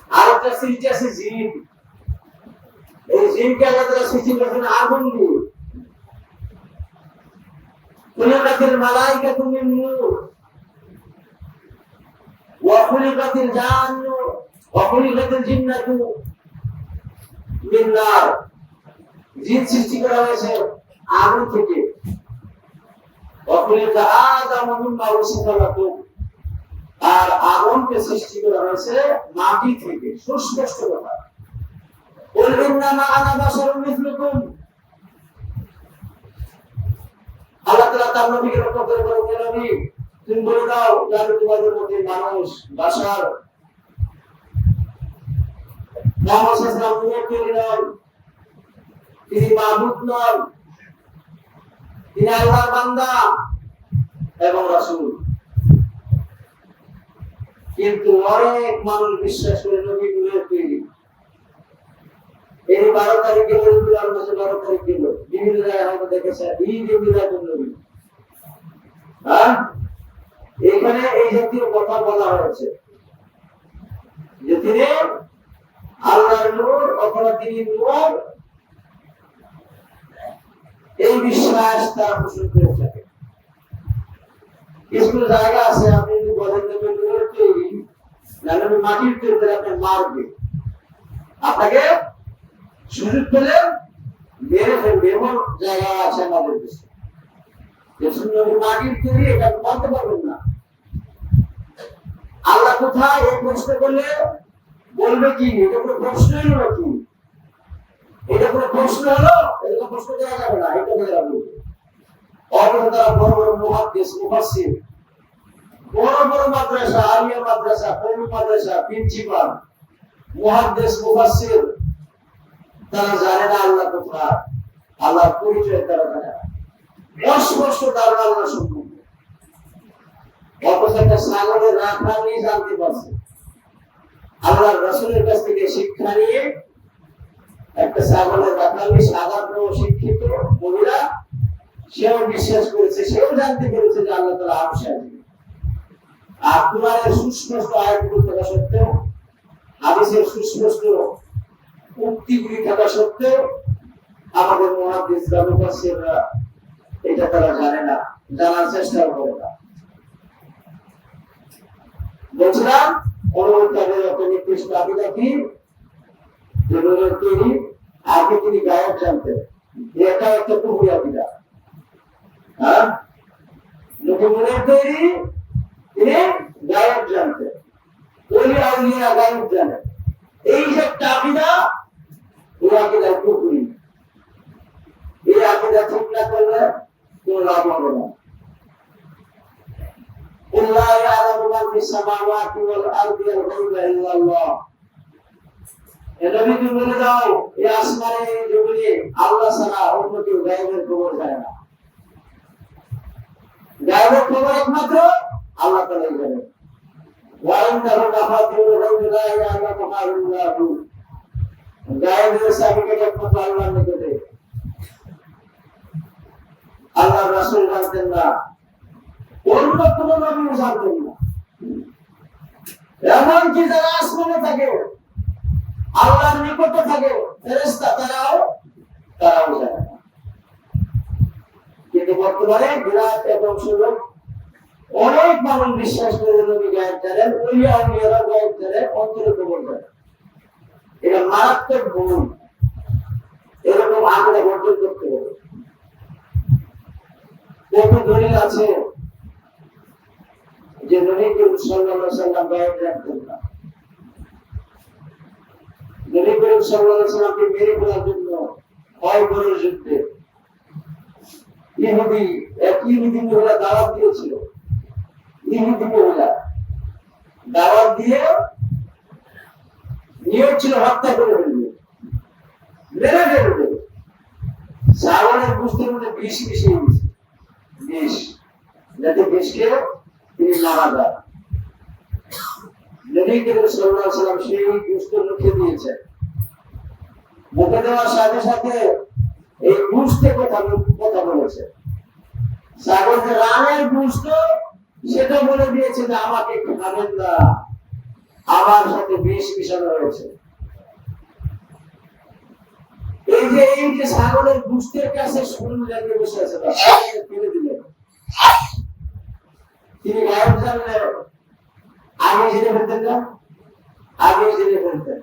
আরেকটা সৃষ্টি আছে জিন। এই জিনকে আল্লাহ তাআলা সৃষ্টি করেছেন আগুন দিয়ে। খুলিকাতিল মালাইকাতু মিন নূর ওয়া খুলিকাতিল জান্নু ওয়া খুলিকাতিল জিন্নাতু মিন নার। জিন সৃষ্টি করা হয়েছে আগুন থেকে। ওয়া খুলিকা আদামু মিম্মা উসিফা লাকুম। আর আগুনকে সৃষ্টি করা হয়েছে মাটি থেকে। সুস্পষ্ট কথা। কুল ইন্নামা আনা বাশারুম মিসলুকুম। আল্লাহ তাআলা তার নবীকে রক্ষা করে বলেন, নবী তুমি বলে দাও যে আমি তোমাদের মধ্যে মানুষ, বাশার। মুহাম্মদ সাল্লাল্লাহু আলাইহি ওয়াসাল্লাম তিনি মাবুদ নন, তিনি আল্লাহর বান্দা এবং রাসূল। কিন্তু অনেক মানুষ বিশ্বাস করে নবী নূরের তৈরি। এই 12 তারিখে রবিউল আউয়াল মাসে 12 তারিখ গেল, বিভিন্ন জায়গায় আমরা দেখেছি ঈদে মিলাদুন নবী। এখানে এই জাতীয় কথা বলা হয়েছে যে তিনি আল্লাহর নূর অথবা তিনি নূর, এই বিশ্বাস তারা পোষণ করে থাকে। কিছু জায়গা আছে আপনি যদি বলেন যে নূরের তৈরি, নাহলে মাটির তৈরি, আপনি মারবে, আপনাকে সুযোগ পেলে মেরে ফেলবে। এমন জায়গা আছে আমাদের দেশে যে মাটির তৈরি, এটা বলতে পারবেন না। কোথায় এই প্রশ্ন করলে বলবে কি এটা কোনো প্রশ্নই হলো কি? এটা কোনো প্রশ্ন হলো? এটা প্রশ্ন করা যাবে না, এটা বলে রাখবো। অথচ তারা বড় বড় মুহাদ্দিস মুফাসসির, বড় বড় মাদ্রাসা, আলিয়া মাদ্রাসা, কওমি মাদ্রাসা, প্রিন্সিপাল, মুহাদ্দিস মুফাসসির, তারা জানে না আল্লাহ কোথায়, আল্লাহর পরিচয় তারা জানে না, অস্পষ্ট ধারণা আল্লাহ সম্পর্কে। অথচ একটা ছাগলের রাখালই জানতে পারছে, আল্লাহর রাসূলের কাছ থেকে শিক্ষা নিয়ে একটা ছাগলের রাখালি সাধারণ শিক্ষিত মহিলা, সেও বিশ্বাস করেছে, সেও জানতে পেরেছে যে আল্লাহ তাআলা আরশে আছেন। আর কোরআনের সুস্পষ্ট আয়াতগুলো থাকা সত্ত্বেও, হাদিসের সুস্পষ্ট উক্তিগুলি থাকা সত্ত্বেও আমাদের মুহাদ্দিসরা মুফাসসিররা এটা তারা জানে না, জানার চেষ্টাও করে না। বলছিলাম অনুমতাদের একটা নির্দিষ্ট আকিদা কি, যেগুলোর তৈরি আগে তিনি গায়ক জানতেন, এটা একটা কুফরি আকিদা। হ্যাঁ, নবীর তৈরি তিনি গায়ক জানতেন, ওলি আউলিয়া গায়ক জানেন, এই যে একটা আকিদা, এই আকিদা কুফরি। এই আকিদা ঠিক না করলে কোনো লাভ হবে না। আল্লাহ ইয়ালামু মা ফিস সামাওয়াতি ওয়াল আরদি আল গায়বা ইল্লাল্লাহ। নবী তুমি বলে দাও, এই আসমানে এই জমিনে আল্লাহ ছাড়া অন্য কেউ গায়বের খবর জানে না। গায়বের খবর একমাত্র আল্লাহ তাআলাই জানেন। ওয়া ইনদাহু মাফাতিহুল গায়বি লা ইয়ালামুহা ইল্লা হু। গায়বের চাবিকাঠি একমাত্র আল্লাহর নিকটে। আল্লাহর রাসূল জানতেন না, অন্য কোন নবী জানতেন না। এমনকি যারা আসমানে থাকে, আল্লাহর নিকটে থাকে, ফেরেশতা তারাও জানে না। কিন্তু বর্তমানে বিরাট এক অংশ লোক, অনেক মানুষ বিশ্বাস করে নবী গায়েব জানেন, ওলিয়া আউলিয়ারা গায়েব জানেন, অন্তরের খবর জানেন। এটা মারাত্মক ভুল। এরকম আকিদা বর্জন করতে হবে। কত দলিল আছে যে নবী করিম সাল্লাল্লাহু আলাইহি ওয়াসাল্লাম গায়েব জানতেন না। নবী করিম সাল্লাল্লাহু আলাইহি ওয়াসাল্লামকে মেরে ফেলার জন্য খয়বরের যুদ্ধে ইহুদি মহিলা দাওয়াত দিয়েছিল। ইহুদি মহিলা দাওয়াত দিয়ে নিয়ত ছিল হত্যা করে ফেলবে, মেরে ফেলবে। ছাগলের গোশতের মধ্যে বিষ মিশিয়ে দিয়েছে, বিষ, যাতে বিষকে তিনি মারা যায়। নবী করিম সাল্লাল্লাহু আলাইহি ওয়াসাল্লাম সেই গোশত মুখে দিয়েছেন। মুখে দেওয়ার সাথে সাথে এই গোশতের কথা বলেছে। ছাগল যে রানের গোশত, সেটা বলে দিয়েছে যে আমাকে খাবেন না, আমার সাথে বিষ মিশানো হয়েছে। এই যে ছাগলের গোশতের কাছে শরীর লাগিয়ে বসে আছে, ফেলে দিলেন। তিনি গায়েব জানলেন, আগে জেনে ফেলতেন না, আগে জেনে ফেলতেন।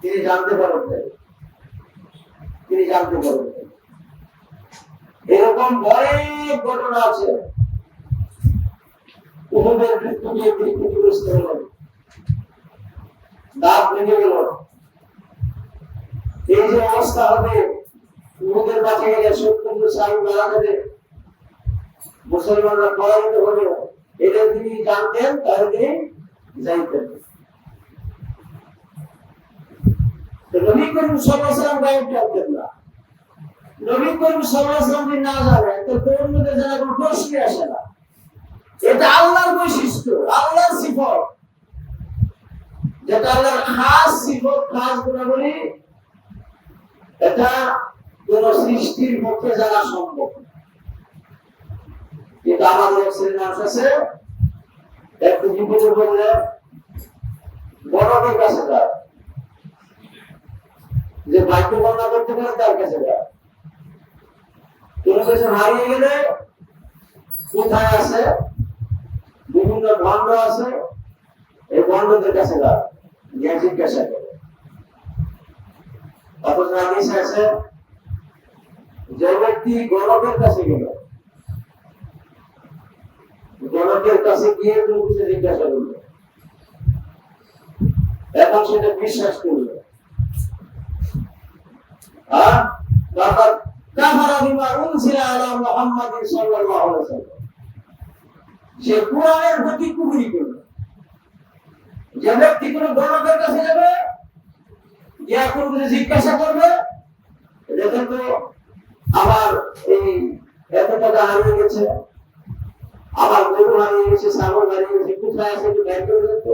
তিনি জানতে পারতেন, তিনি জানতে পারতেন। এরকম অনেক ঘটনা আছে। উহুদের যুদ্ধ নিয়ে তিনি ক্ষতিগ্রস্ত হলেন, দাঁত ভেঙে গেল। এই যে অবস্থা হবে, উহুদের মাঠে গেলে 70 সাহাবী মারা যাবে, মুসলমানরা পরাজিত হবে, এটা তিনি জানতেন, তাহলে তিনি যাইতেন। নবী করিম সাল্লাল্লাহু আলাইহি ওয়াসাল্লাম গায়েব জানতেন না। নবী করিম সাল্লাল্লাহু আলাইহি ওয়াসাল্লাম যদি না জানেন, তো অন্যদের জানা কোনো প্রশ্নই আসে না। এটা আল্লাহর বৈশিষ্ট্য, আল্লাহর সিফত, যেটা আল্লাহর খাস সিফত, খাস গুণাবলী। এটা কোন সৃষ্টির পক্ষে জানা সম্ভব। কিন্তু আমাদের এক শ্রেণীর মানুষ আছে, একটু বিপদে পড়লে বড়দের কাছে যায়, যে ভাগ্য বর্ণনা করতে পারে তার কাছে যায়। কোনো কিছু হারিয়ে গেলে কোথায় আছে, বিভিন্ন ভণ্ড আছে, এই ভণ্ডদের কাছে যায়, গিয়ে জিজ্ঞাসা করে। অথচ হাদিসে আছে, যে ব্যক্তি গণকের কাছে গেল, গণকের কাছে গিয়ে কোনো কিছু জিজ্ঞাসা করলো, এখন সেটা বিশ্বাস করবে। হ্যাঁ, তারপর কাফারা বিমা উনজিলা আলা মুহাম্মাদিন সাল্লাল্লাহু আলাইহি ওয়াসাল্লাম, সে কুরআনের প্রতি কুফরি করবে। যে ব্যক্তি কোনো গণকের কাছে যাবে, ইয়া কোনো জিজ্ঞাসা করবে, দেখেন তো আমার এই এত টাকা হারিয়ে গেছে, আমার গরু হারিয়ে গেছে, ছাগল হারিয়ে গেছে, কোথায় আছে একটু বের করে দিত,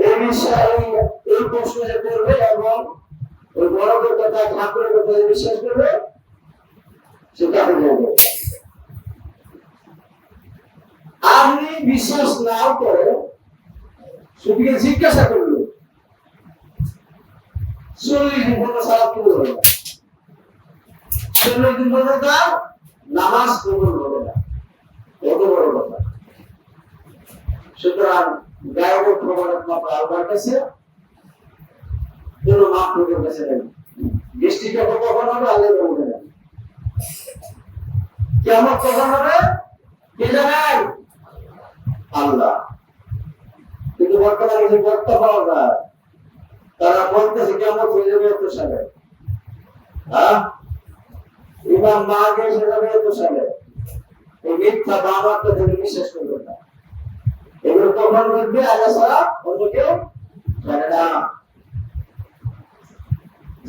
এই বিষয়ে এই প্রশ্ন করবে এবং ওই গণকের কথা ঠাকুরের কথা বিশ্বাস করবে, সেটা হয়ে যাবে। আপনি বিশ্বাস নাও করে শুধু জিজ্ঞাসা করবে, 40 দিন পর্যন্ত সালাত কবুল হবে না, 40 দিন পর্যন্ত নামাজ কবুল হবে না। কত বড় কথা! সুতরাং গায়েবের প্রমাণের মাত্র আল্লাহর কাছে, কোন মাখলুকের কাছে নেই। বৃষ্টিটা কখন হবে আল্লাহর বলতে না। কিয়ামত কখন হবে কে জানেন? আল্লাহ। কিন্তু বর্তমানে যে বক্তা পাওয়া যায়, তারা বলতেছে কিয়ামত হয়ে যাবে এত সালে, হ্যাঁ, ইমাম মাহদী এসে যাবে এত সালে। এই মিথ্যা বামাত্তা থেকে বিশ্বাস করবে না। এগুলো কখন ঘটবে আল্লাহ ছাড়া অন্য কেউ জানে না।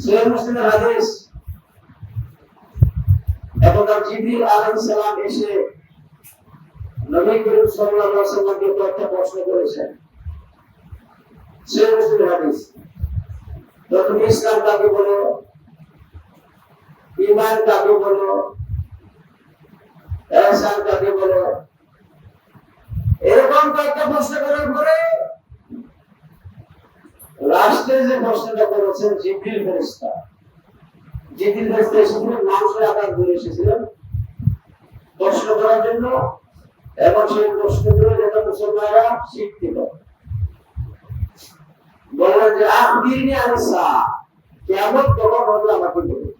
সহিহ মুসলিমের হাদিস, একবার জিবরিল আলাইহিস সালাম এসে নবী করিম সাল্লাল্লাহু আলাইহি ওয়াসাল্লামকে একটা প্রশ্ন করেছেন। সহিহ মুসলিমের হাদিস, তুমি ইসলাম কাকে বলো, ঈমান কাকে বলো, ইহসান কাকে বলো, এরকম কয়েকটা প্রশ্ন করার পরে লাস্টে যে প্রশ্নটা করেছেন জিবরিল ফেরেশতা, জিবরিল ফেরেশতা এসেছিলেন, মানুষের আকার ধরে এসেছিলেন প্রশ্ন করার জন্য, এবং সেই প্রশ্নগুলো যাতে মুসলমানরা শিখতে পারে। বললেন যে আখবিরনি আনিস সাআহ, কিয়ামত কখন হবে আমাকে বলুন।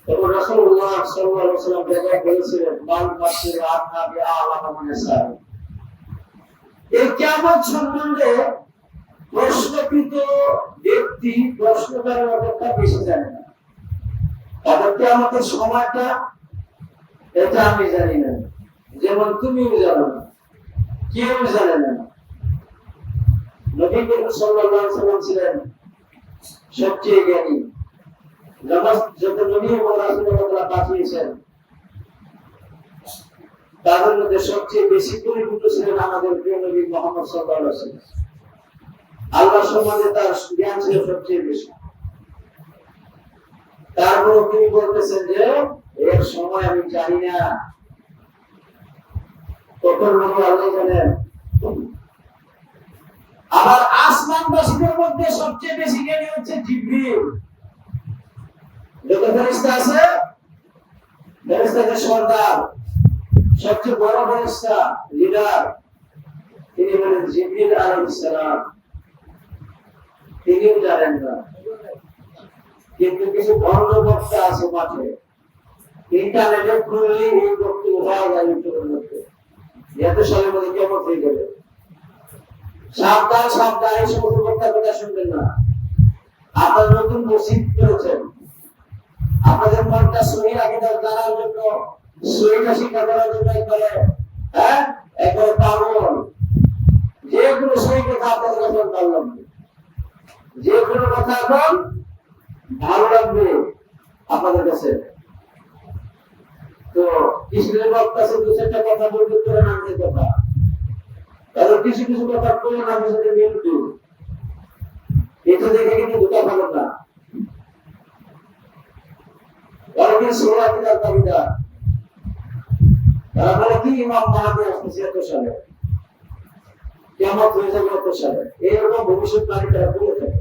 তখন রাসূলুল্লাহ সাল্লাল্লাহু আলাইহি ওয়াসাল্লাম বলেছিলেন, মান মাসির আদনা বিআলামা মিনাস সাআহ, এই কিয়ামত সম্বন্ধে প্রশ্নকৃত ব্যক্তি প্রশ্নকারের অপেক্ষা বেশি জানে না। তবে কিয়ামতের সময়টা এটা আমি জানি না, যেমন তুমিও জানো না, কেউ জানে না। নবী করিম সাল্লাল্লাহু আলাইহি ওয়াসাল্লাম ছিলেন সবচেয়ে জ্ঞানী। যত নবী ও রাসূলুল্লাহ পাঠিয়েছেন, তাদের মধ্যে সবচেয়ে বেশি পরিপূর্ণ ছিলেন আমাদের প্রিয় নবী মুহাম্মদ সাল্লাল্লাহু আলাইহি ওয়াসাল্লাম। আল্লাহ সম্বন্ধে তার জ্ঞান ছিল সবচেয়ে বেশি। তারপর তিনি বলতেছেন যে এর সময় আমি জানি না, কখন হবে আল্লাহ জানেন। আবার আসমানবাসীদের মধ্যে সবচেয়ে বেশি জ্ঞানী হচ্ছে জিবরিল। যত ফেরেশতা আছে, ফেরেশতাদের সর্দার, সবচেয়ে বড় ফেরেশতা, লিডার, তিনি হলেন জিবরিল আলাইহিস সালাম। তিনিও জানেন না, কিন্তু কিছু ভণ্ড বক্তা আছে মাঠে, ইন্টারনেটে খুললেই এই বক্তব্য পাওয়া যায় ইউটিউবের মধ্যে, এত সালের মধ্যে কেমন হয়ে যাবে। সাবধান সাবধান, এই সমস্ত বক্তার কথা শুনবেন না। আপনারা নতুন মসজিদ করেছেন, আপনাদের মনটা সহিহ আকীদা জানার জন্য, সহিহ শিক্ষা করার জন্য একবারে একবারে পাগল। যে কোনো সহিহ কথা আপনাদের কাছে ভালো লাগবে, যে কোনো কথা এখন ভালো লাগবে আপনাদের কাছে। তো কৃষ্ণের বক্তা আছে, দু চারটা কথা বলতে করে নামের কথা, তাদের কিছু কিছু কথা করে নামের সাথে মিলতো, এটা দেখে কিন্তু দুটা ভালো না। অনেকে সোয়া কিতাব কবিতা, তারা বলে কি ইমাম মাহাদি আসতেছে এত সালে, কিয়ামত হয়ে যাবে এত সালে, এরকম ভবিষ্যৎবাণী তারা বলে থাকে।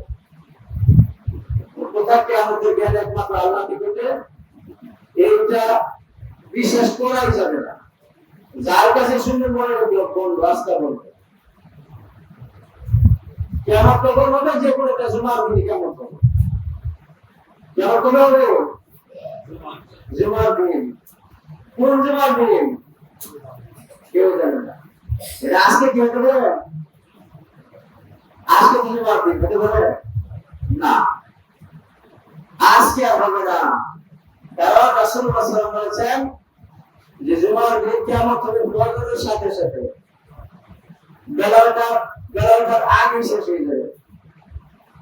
কোথা কিয়ামতের জ্ঞান একমাত্র আল্লাহ নিকটে, এইটা বিশ্বাস করাই যাবে না। যার কাছে শুনবে মনে রাখবে কোন রাস্তা বলবে। কিয়ামত কখন হবে? যে কোনো একটা জুমার দিনে কিয়ামত হবে। কিয়ামত কবে হবে? জুমার দিন। কোন জুমার দিন? কেউ জানে না। আজকে কি হতে পারে? আজকে জুমার দিন হতে পারে না, আজকে আর হবে না। কারণ রাসূলুল্লাহ সাল্লাল্লাহু আলাইহি ওয়াসাল্লাম বলেছেন যে জুমার দিন কিয়ামত হবে ফজরের সাথে সাথে, বেলালটার আগে শেষ হয়ে যাবে।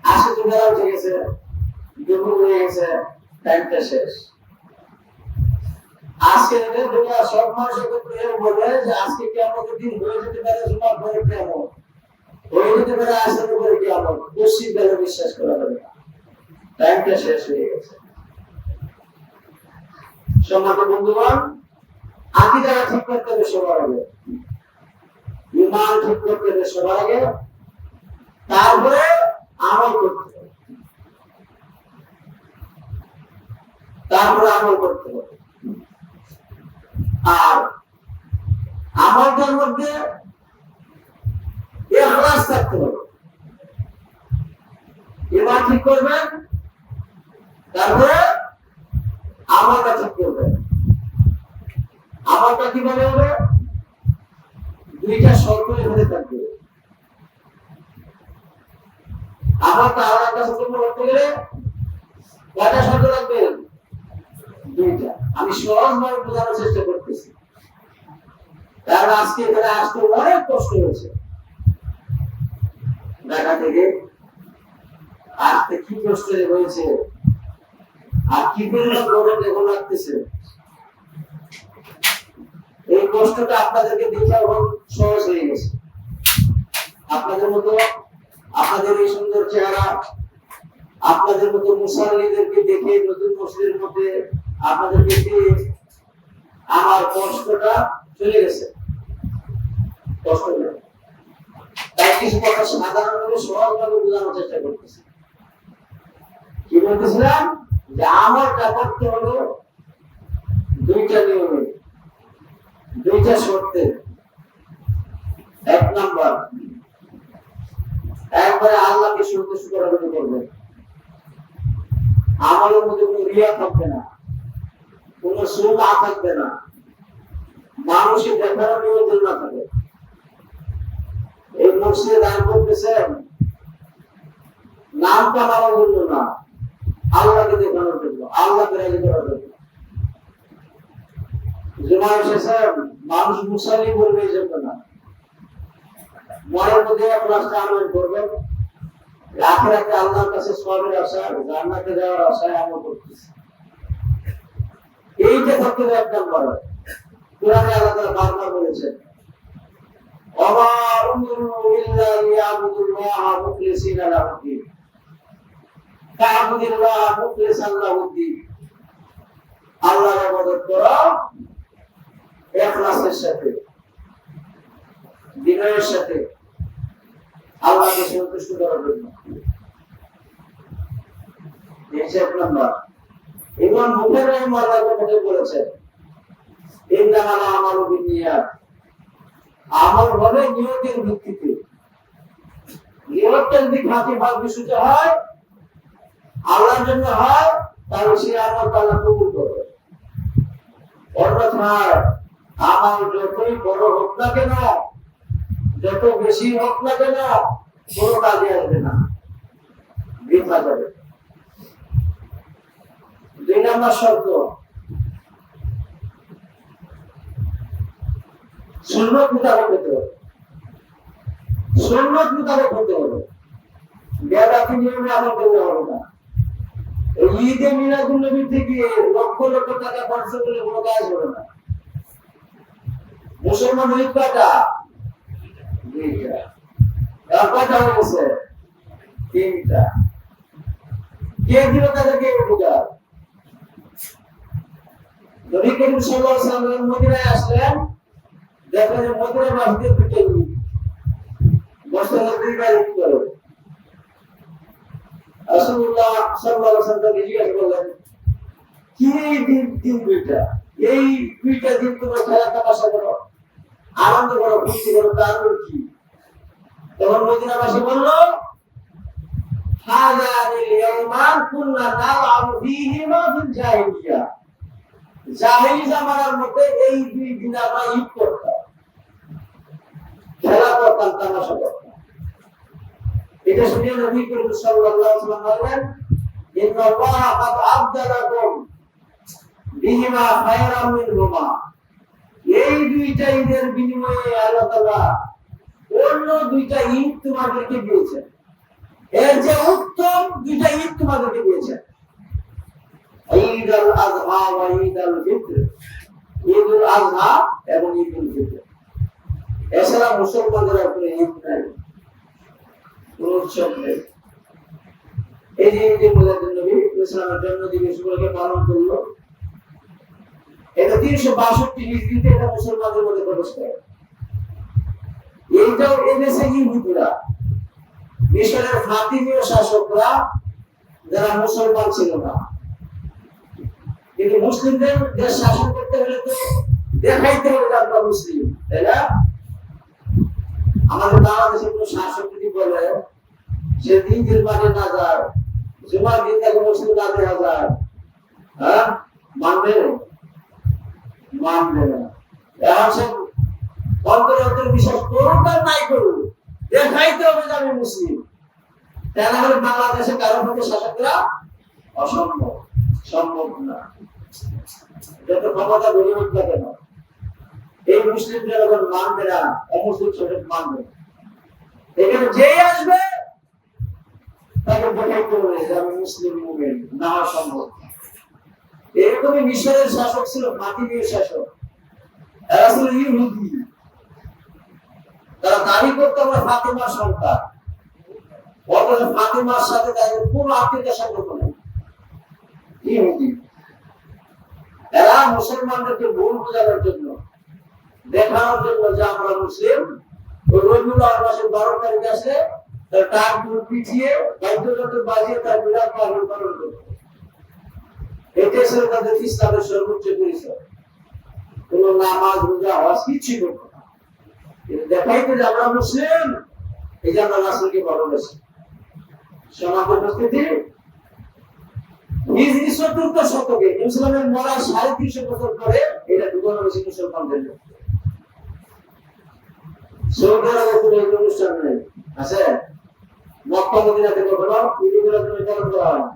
আজকে তো বেলা উঠে গেছে, দুপুর হয়ে গেছে, টাইমটা শেষ। আজকে দুনিয়া সব মানুষ একত্রে বলে যে আজকে কিয়ামতের দিন হয়ে যেতে পারে, জুমার পরে কিয়ামত হয়ে যেতে পারে, আসরের পরে কিয়ামত। বেশি বেলা বিশ্বাস করা যাবে না, টাইমটা শেষ হয়ে গেছে। সম্মানিত বন্ধুগণ, আকীদা ঠিক করতে হবে সবার আগে, ঈমান ঠিক করতে হবে সবার আগে, তারপরে আমল করতে হবে, তারপরে আমল করতে হবে। আর আমলটার মধ্যে ইখলাস থাকতে হবে। ঈমান ঠিক করবেন, তারপরে আমলটা ঠিক করবেন। আমলটা কিভাবে হবে? দুইটা শর্ত এখানে থাকবে। আমলটা আল্লাহর কাছে কবুল করতে গেলে কয়টা শর্ত রাখবেন? দুইটা। আমি সহজভাবে বোঝানোর চেষ্টা করতেছি, কারণ আজকে এখানে আসতে অনেক কষ্ট হয়েছে। ঢাকা থেকে আসতে কি কষ্ট হয়েছে, আর কি পরিমাণ গরম এখন লাগতেছে। এই কষ্টটা আপনাদেরকে দেখে এখন সহজ হয়ে গেছে। আপনাদের মতো, আপনাদের এই সুন্দর চেহারা, আপনাদের মতো মুসল্লিদেরকে দেখে নতুন মসজিদের মধ্যে আপনাদের দেখে আমার কষ্টটা চলে গেছে। কষ্ট নেই, তাই কিছু কথা সাধারণভাবে সহজভাবে বোঝানোর চেষ্টা করতেছি। কি বলতেছিলাম? যে আমলটা করতে হলো দুইটা নিয়মে, দুইটা শর্তে। এক নাম্বার, একবারে আল্লাহকে সন্তুষ্ট করার জন্য করবেন। আমলের মধ্যে কোনো রিয়া থাকবে না, কোনো সুন্নাহ থাকবে না, মানুষের দেখানোর নিয়ন্ত্রণ না থাকে। এই মসজিদে দান করতেছেন নাম কামানোর জন্য না, আল্লাহকে দেখানোর জন্য, আল্লাহকে রাজি করার জন্য। জুমা এসেছেন মানুষ মুসাল্লি বলবে এই জন্য না, মনের মধ্যে ক্লাসটা আমল করবেন, আখিরাতে আল্লাহর কাছে সওয়াবের আশা, জান্নাতে যাওয়ার আশায় আমল করতেছে। এইটা থাকতে হবে এক নম্বর। কোরআনে আল্লাহ তাআলা বারবার বলেছেন, ওয়া উমিরু ইল্লা লিয়াবুদুল্লাহ মুখলিসিনা লাহুদ্দিন, তা'বুদুল্লাহ মুখলিসান লাহুদ্দিন। আল্লাহর ইবাদত করো ইখলাসের সাথে, বিনয়ের সাথে, আল্লাহকে সন্তুষ্ট করার জন্য। এক নম্বর। ইমাম বুখারী রাহিমাহুল্লাহ কথা বলেছেন, ইন্নামাল আমালু বিন্নিয়াত, আমল হবে নিয়তের ভিত্তিতে। নিয়তটা যদি খাঁটিভাবে বিশুদ্ধ হয়, আল্লাহর জন্য হয়, তাহলে সেই আমল আল্লাহ কবুল করবে। অন্যথায় আমল যতই বড় হোক না কেন, যত বেশি হোক না কেন, কোনো কাজে আসবে না, বৃথা যাবে। দুই নম্বর শর্ত, সুন্নাত মোতাবেক হতে হবে। সুন্নাত মোতাবেক হতে হবে, বেদাতি নিয়মে আমল করলে হবে না। ঈদে মিলাদুন নবী থেকে লক্ষ লক্ষ টাকা খরচ করলে কোনো কাজ হবে না। মুসলমান ঈদ কয়টা? দুইটা। আর কয়টা হয়েছে? তিনটা। কে দিল তাদেরকে অধিকার? নবী করিম সাল্লাল্লাহু আলাইহি ওয়াসাল্লাম মদিনায় আসলেন, দেখলেন যে মদিনার মসজিদে দুটো ঈদ, মসজিদে দুইটা ঈদ করে। রাসূলুল্লাহ সাল্লাল্লাহু আলাইহি ওয়াসাল্লাম জিজ্ঞাসা করলেন, কি এই দিন দুইটা? এই দুইটা দিন তোমরা খেলা তামাশা করো, আনন্দ করো, খুশি করো, তার কি? তখন মদিনাবাসী বলল, হাযানিল ইয়াওমান কুননা নালআবু ফীহিমা ফিল জাহিলিয়া। জাহিলি জামানার মধ্যে এই দুই দিন আমরা ঈদ করতাম, খেলা করতাম, তামাশা করতাম। এটা শুনে নবী করিম সাল্লাল্লাহু আলাইহি ওয়াসাল্লাম বলেন ইন্নাল্লাহা ক্বাদ আবদালাকুম বিহিমা খায়রাম মিনহুমা। এই দুইটা ঈদের বিনিময়ে আল্লাহ তাআলা অন্য দুইটা ঈদ তোমাদেরকে দিয়েছেন, এর যে উত্তম দুইটা ঈদ তোমাদেরকে দিয়েছেন, ঈদ আল আযহা ওয়া ঈদ আল ফিতর। ঈদ উল আযহা এবং ঈদ উল ফিতর, এছাড়া মুসলমানদের কোনো ঈদ নাই, কোনো উৎসব নেই। এই যে ঈদ মিলাদুন নবী ইসলামের জন্মদিবসগুলোকে পালন করলো, এটা 362 হিজরিতে এটা মুসলমানদের মধ্যে প্রবেশ করে। এইটাও এনেছে ইহুদিরা, মিশরের ফাতিমীয় শাসকরা যারা মুসলমান ছিল না। কিন্তু মুসলিমদের দেশ শাসন করতে হলে তো দেখাইতে হবে যে আমরা মুসলিম, তাই না? আমাদের বাংলাদেশের কোন শাসক যদি বলে সে দিন মাঠে না যায়, জুমার দিন তাকে মুসলিম না দেখা যায়, হ্যাঁ মানবে? মানবে না। এখন সে অন্তরে অন্তরে বিশ্বাস করুক আর নাই করুক, দেখাইতে হবে যে আমি মুসলিম। তাই না হলে বাংলাদেশে কারো পক্ষে শাসকরা অসম্ভব, সম্ভব না। যত ক্ষমতা গড়ে উঠবে কেন, এই মুসলিমরা যখন মানবে না, অমুসলিম শাসক মানবে। এখানে যেই আসবে তাকে দেখাইতে হবে যে আমি মুসলিম মুমিন, না হওয়া সম্ভব। এরকমই মিশরের শাসক ছিল ফাতিমীয় শাসক, এরা ছিল ইহুদি। তারা দাবি করতো আমরা ফাতিমার সন্তান, অথচ ফাতিমার সাথে তাদের কোন আত্মীয়তার সম্পর্ক নেই। ইহুদি এরা মুসলমানদেরকে ভুল বোঝানোর জন্য, দেখানোর জন্য যে আমরা মুসলিম, ওই রবিউল আউয়াল মাসের 12 তারিখ আসলে তার টাক দুধ পিছিয়ে বাদ্যযন্ত্র বাজিয়ে তার বিরাট পালন পালন করত। এটা ছিল তাদের ইসলামের সর্বোচ্চ পরিচয়। কোন নামাজ রোজা হজ কিছুই করতো না, দেখাইতে যে আমরা মুসলিম, এই যে আমরা রাসূলকে ভালোবাসি। সমাজের উপস্থিতি হিজরি ৪র্থ শতকে ইসলামের মরার ৩৫০ বছর পরে এটা ঢুকানো হয়েছে মুসলমানদের মধ্যে। সৌদি আরবে কোনো অনুষ্ঠান নেই, আছে? মক্কা মদিনাতে কখনো ঈদের জন্য পালন করা হয়।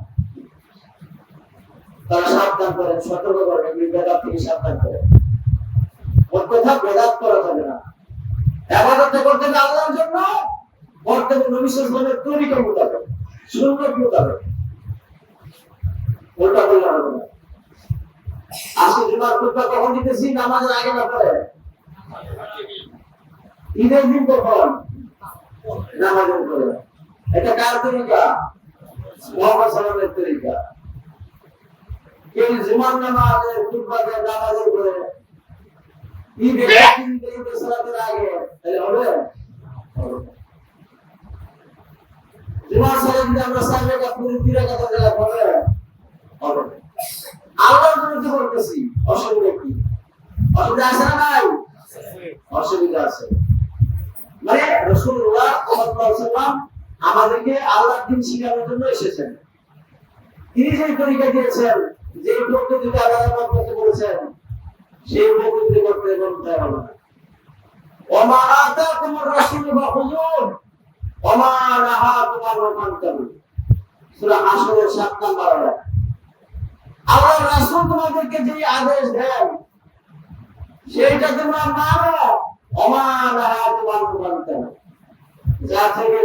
তারা সাবধান করেন, সতর্ক করেন, এগুলি বেদাত থেকে সাবধান করেন। ওর কথা বেদাত করা যাবে না, ইবাদত করতে হবে আল্লাহর জন্য, করতে হবে নবী সাল্লাল্লাহু আলাইহি ওয়াসাল্লামের তরিকা মোতাবেক, সুন্নাত মোতাবেক। ওটা বললে হবে না। আজকে জুমার খুতবা কখন দিতেছি? নামাজের আগে না পরে? ঈদের দিন কখন? নামাজের পরে। এটা কার তরিকা? মুহাম্মদ সাল্লাল্লাহু আলাইহি ওয়াসাল্লামের তরিকা। কেউ জুমার নামাজের খুতবা দেয় নামাজের পরে, ঈদের দিন ঈদের সালাতের আগে, তাহলে হবে? জুমার সালাত যদি আমরা 4 রাকাত পড়ি, 2 রাকাত দেওয়া হবে? হবে। আল্লাহর জন্য তো বলতেছি, অসুবিধা কি? অসুবিধা আছে না নাই? অসুবিধা আছে। মানে রাসূলুল্লাহ সাল্লাল্লাহু আলাইহি ওয়াসাল্লাম আমাদেরকে আল্লাহর দ্বীন শিখানোর জন্য এসেছেন। তিনি যে তরিকা দিয়েছেন, যে পদ্ধতিতে আল্লাহর নাম করতে বলেছেন, সেই পদ্ধতিতে করতে বলতে হবে না। ওমা আতাকুমুর রাসূলু ফাখুযুহু ওমা নাহাকুম আনহু ফান্তাহু। সূরা হাশরের ৭ নম্বর আয়াত। আল্লাহর রাসূল তোমাদেরকে যে আদেশ দেন সেইটা তোমরা মানো, ওমা নাহাকুম আনহু ফান্তাহু। যা থেকে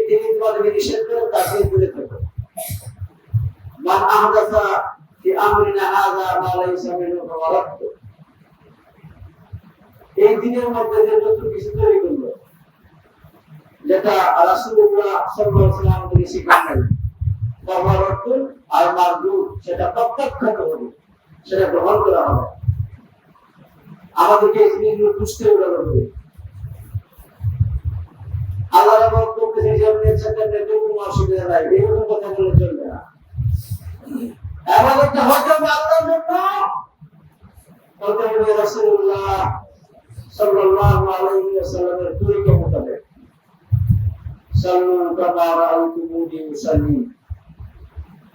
তিনি তোমাদেরকে নিষেধ করেন তা থেকে দূরে থাকো। মান আহদাসা ফি আমরিনা হাযা মা লাইসা মিনহু ফাহুয়া রাদ্দ। এই দিনের মধ্যে যে নতুন কিছু তৈরি করলো, যেটা রাসূলুল্লাহ সাল্লাল্লাহু আলাইহি ওয়াসাল্লাম থেকে শিখালেন, ফাহুয়া রাদ্দ আর মারদুদ, সেটা প্রত্যাখ্যাত হবে, সেটা গ্রহণ করা হবে। আমাদেরকে এই জিনিসগুলো বুঝতে হবে। আল্লাহ রাব্বুল বলতেছে যে আপনি সেটাতে কোনো অসুবিধা নাই, এরকম কথা বলে চলবে না। আমাদেরকে হতে হবে আল্লাহর জন্য, হতে হবে রাসূলুল্লাহ সাল্লাল্লাহু আলাইহি ওয়াসাল্লামের তরিকা মোতাবেক। সাল্লু কামা রাআইতুমুনি উসাল্লি।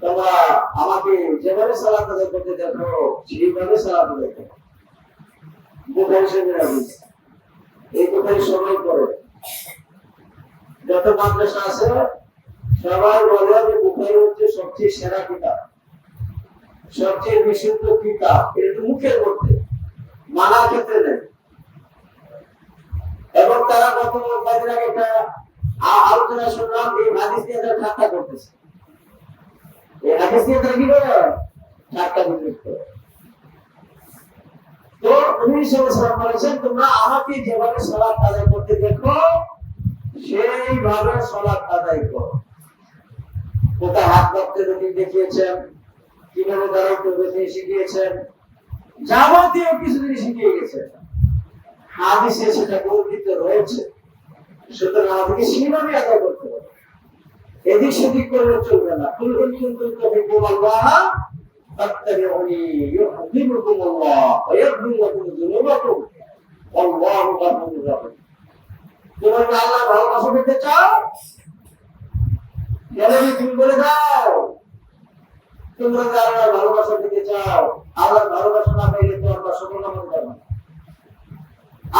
তোমরা আমাকে যেভাবে সালাত আদায় করতে দেখো, সেইভাবে সালাত আদায় করো। বুখারী শরীফের হাদিস। এই কথাই সবাই করে। যত মাদ্রাসা আছে সবাই বলে যে বুখারী হচ্ছে সবচেয়ে সেরা কিতাব, সবচেয়ে বিশুদ্ধ কিতাব। এটা তো মুখের মধ্যে, মানার ক্ষেত্রে নেই। এবং তারা গত কয়েকদিন আগে একটা আলোচনা শুনলাম, এই হাদিস নিয়ে তারা ঠাট্টা করতেছে। এই হাদিস নিয়ে তারা কি করে ঠাট্টা করতেছে। তো নবী সাল্লাল্লাহু আলাইহি ওয়াসাল্লাম বলেছেন, তোমরা আমাকে যেভাবে সালাত আদায় করতে দেখো সেইভাবে সালাত আদায় করো। কোথায় হাত ধরতে নবী দেখিয়েছেন, কিভাবে দাঁড়াইতে হবে শিখিয়েছেন, যাবতীয় কিছু জিনিস শিখিয়ে গেছেন। হাদিসে সেটা বর্ণিত রয়েছে। সুতরাং আমাদেরকে সেভাবে আদায় করতে হবে, এদিক সেদিক করলে চলবে না। কুল ইন কুনতুম তুহিব্বুনাল্লাহ ফাত্তাবিউনি ইউহিব্বুকুমুল্লাহ ওয়া ইয়াগফির লাকুম যুনুবাকুম ওয়াল্লাহু গফুরুর রাহিম। তোমরা কি আল্লাহর ভালোবাসা পেতে চাও? তুমি বলে দাও, তোমরা কি আল্লাহর ভালোবাসা পেতে চাও? আল্লাহর ভালোবাসা না পেলে তো আমরা সফল হতে পারবো না।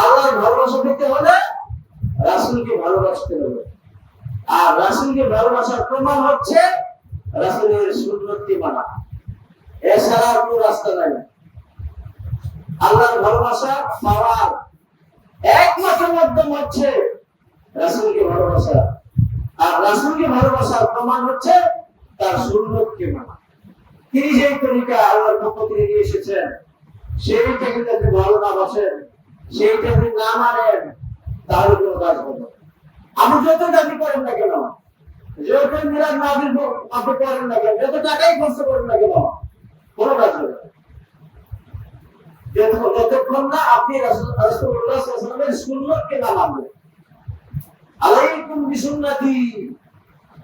আল্লাহর ভালোবাসা পেতে হলে রাসূলকে ভালোবাসতে হবে। আর রাসূলকে ভালোবাসার প্রমাণ হচ্ছে রাসূলের সুন্নতকে মানা। এছাড়া কোনো রাস্তা নাই। আল্লাহর ভালোবাসা পাওয়ার একমাত্র মাধ্যম হচ্ছে রাসূলকে ভালোবাসা। আর রাসূলকে ভালোবাসার প্রমাণ হচ্ছে তার সুন্নতকে মানা। তিনি যে তরিকা আল্লাহর পক্ষ থেকে নিয়ে এসেছেন, সেইটা যদি আপনি ভালো না বাসেন, সেইটা যদি না মানেন, তাহলে কোনো কাজ হবে না। আপনি যত দাবি করেন না কেন, যত মিলাদ মাহফিল আপনি করেন না কেন, যত টাকাই খরচ করেন না কেন, কোনো কাজ হবে না। যতক্ষণ না আপনি রাসূলুল্লাহ সাল্লাল্লাহু আলাইহি ওয়াসাল্লামের সুন্নতকে না মানবেন। আলাইকুম বিসুন্নতি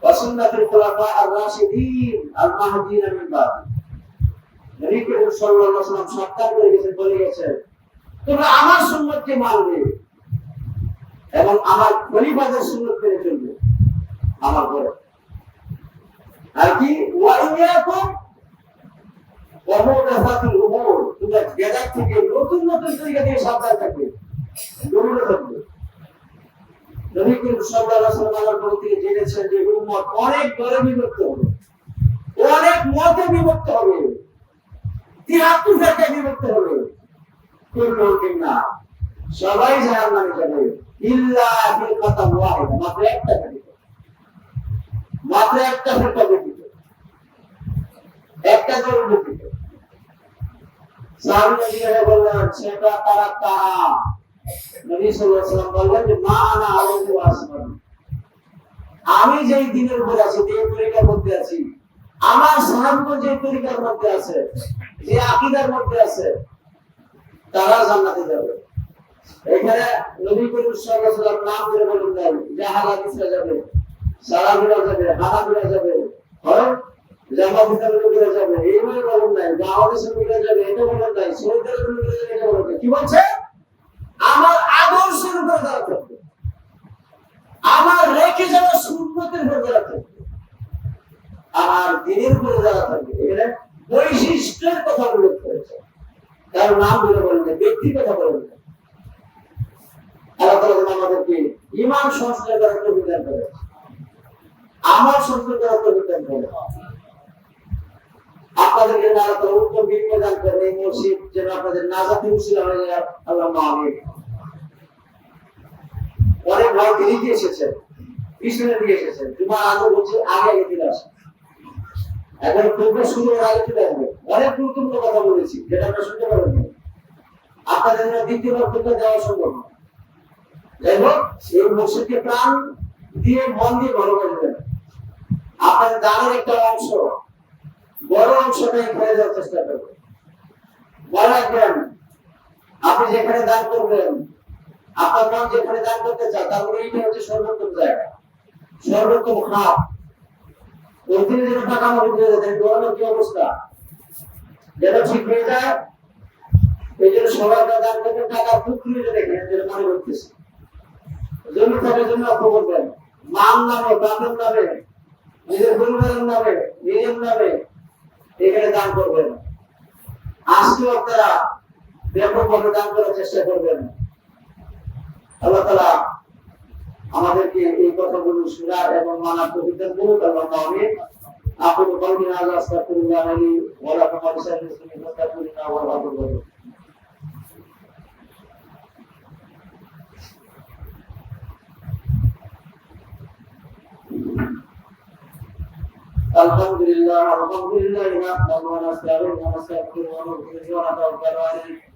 ওয়া সুন্নাতুল খুলাফা আর-রাশিদিন আল-মাহদিয়িন মিন বা'দি। নবী করিম সাল্লাল্লাহু আলাইহি ওয়াসাল্লাম সাবধান করে গেছেন, বলে গেছেন, তোমরা আমার সুন্নতকে মানবে এবং আমার খলিফাদের সুন্নত মেনে চলবে আমার পরে। আর কি ওয়া ইয়াকুম ওয়া মুহদাসাতুল উমুর, তোমরা বেদাত থেকে নতুন নতুন তরিকা দিয়ে সাবধান থাকবে, দূরে থাকবে। নবী করিম সাল্লাল্লাহু আলাইহি ওয়াসাল্লাম থেকে জেনেছেন যে উম্মত অনেক দলে বিভক্ত হবে, অনেক মতে বিভক্ত হবে, 73 জায়গায় বিভক্ত হবে। কুল্লুন ফিন্নার, সবাই জাহান্নামে যাবে ইল্লা ফিরকাতান ওয়াহিদা, মাত্র একটা ফিরকা, মাত্র একটা ফিরকা ব্যতীত, একটা দল ব্যতীত। সাহাবীরা বললেন, সেটা তারা কারা? নবী সাল্লাল্লাহু আলাইহি ওয়াসাল্লাম বললেন যে মা আনা আলাইহি ওয়া আসহাবি, আমি যেই দ্বীনের উপর আছি, যে তরিকার মধ্যে আছি, আমার সাহাবীগণ যে তরিকার মধ্যে আছে, যে আকীদার মধ্যে আছে, তারা জান্নাতে যাবে। এখানে নবী করিম সাল্লাল্লাহু আলাইহি ওয়াসাল্লাম নাম ধরে বলেন নাই, জাহালাবিসরা যাবে, সালাফিরা যাবে, হানাফিরা যাবে, হয় জামাতিরা যাবে, এইভাবে বলেন নাই, বাংলাদেশের লোকেরা যাবে, এটা বলেন নাই, সৌদি আরবের লোকেরা যাবে, এটা বলেন নাই। কি বলছে? আমার আদর্শের উপর দাঁড়াতে হবে, আমার রেখে যাওয়া সুন্নতের উপর দাঁড়াতে হবে, আমার দ্বীনের উপরে দাঁড়াতে হবে। এখানে বৈশিষ্ট্যের কথা উল্লেখ করেছে, তার নাম ধরে বলেন না, ব্যক্তির কথা বলেন না। আল্লাহ তাআলা যেন আমাদেরকে ঈমান সংস্কার করার তৌফিক দান করেন, আমল সংস্কার করার তৌফিক দান করেন। আপনাদের জন্য আল্লাহ তাআলা উত্তম বিনিময় দান করেন, এই মসজিদ যেন আপনাদের নাজাতের উসিলা হয়ে যায়। আল্লাহুম্মা আমিন। অনেক ভাই দিল্লিতে এসেছেন, পিছনে দিয়ে এসেছেন, জুমার আগে বলছে আগে আগে চলে আসেন, এখন প্রোগ্রাম শুরু হওয়ার আগে চলে আসবে। অনেক গুরুত্বপূর্ণ কথা বলেছি, যেটা আপনারা শুনতে পারেন না, আপনাদের জন্য দ্বিতীয়বার প্রোগ্রাম দেওয়া সম্ভব না। যাই হোক, এই মসজিদকে প্রাণ দিয়ে মন দিয়ে ভালোবাসবেন। আপনাদের দানের একটা অংশ, বড় অংশটাই খেয়ে যাওয়ার চেষ্টা করবেন। মনে রাখবেন, আপনি যেখানে দান করবেন, আপনার মন যেখানে দান করতে চান, তারপরে এইটা হচ্ছে সর্বোত্তম জায়গা, সর্বোত্তম খাত। ওইদিনে যেন টাকা মারি দিয়ে যায়, গরমের কি অবস্থা, যেন ঠিক হয়ে যায়। এই জন্য সবাই দান করতে টাকা পুকুরে দেখেন, যেন মনে করতেছে জমি থাকার জন্য অর্থ করবেন, মার নামে, বাপের নামে, নিজের পরিবারের নামে, নিজের নামে এখানে দান করবেন। আজকেও আপনারা ব্যাপকভাবে দান করার চেষ্টা করবেন। আল্লাহ তাআলা আমাদেরকে এই কথাগুলো শোনার এবং মানার তৌফিক দান করুন। আল্লাহুম্মা আমিন। أقول قولي هذا أستغفر الله لي ولكم ولسائر المسلمين فاستغفروه والله أكبر. الحمد لله نحمده ونستعينه ونستغفره ونؤمن به ونتوكل عليه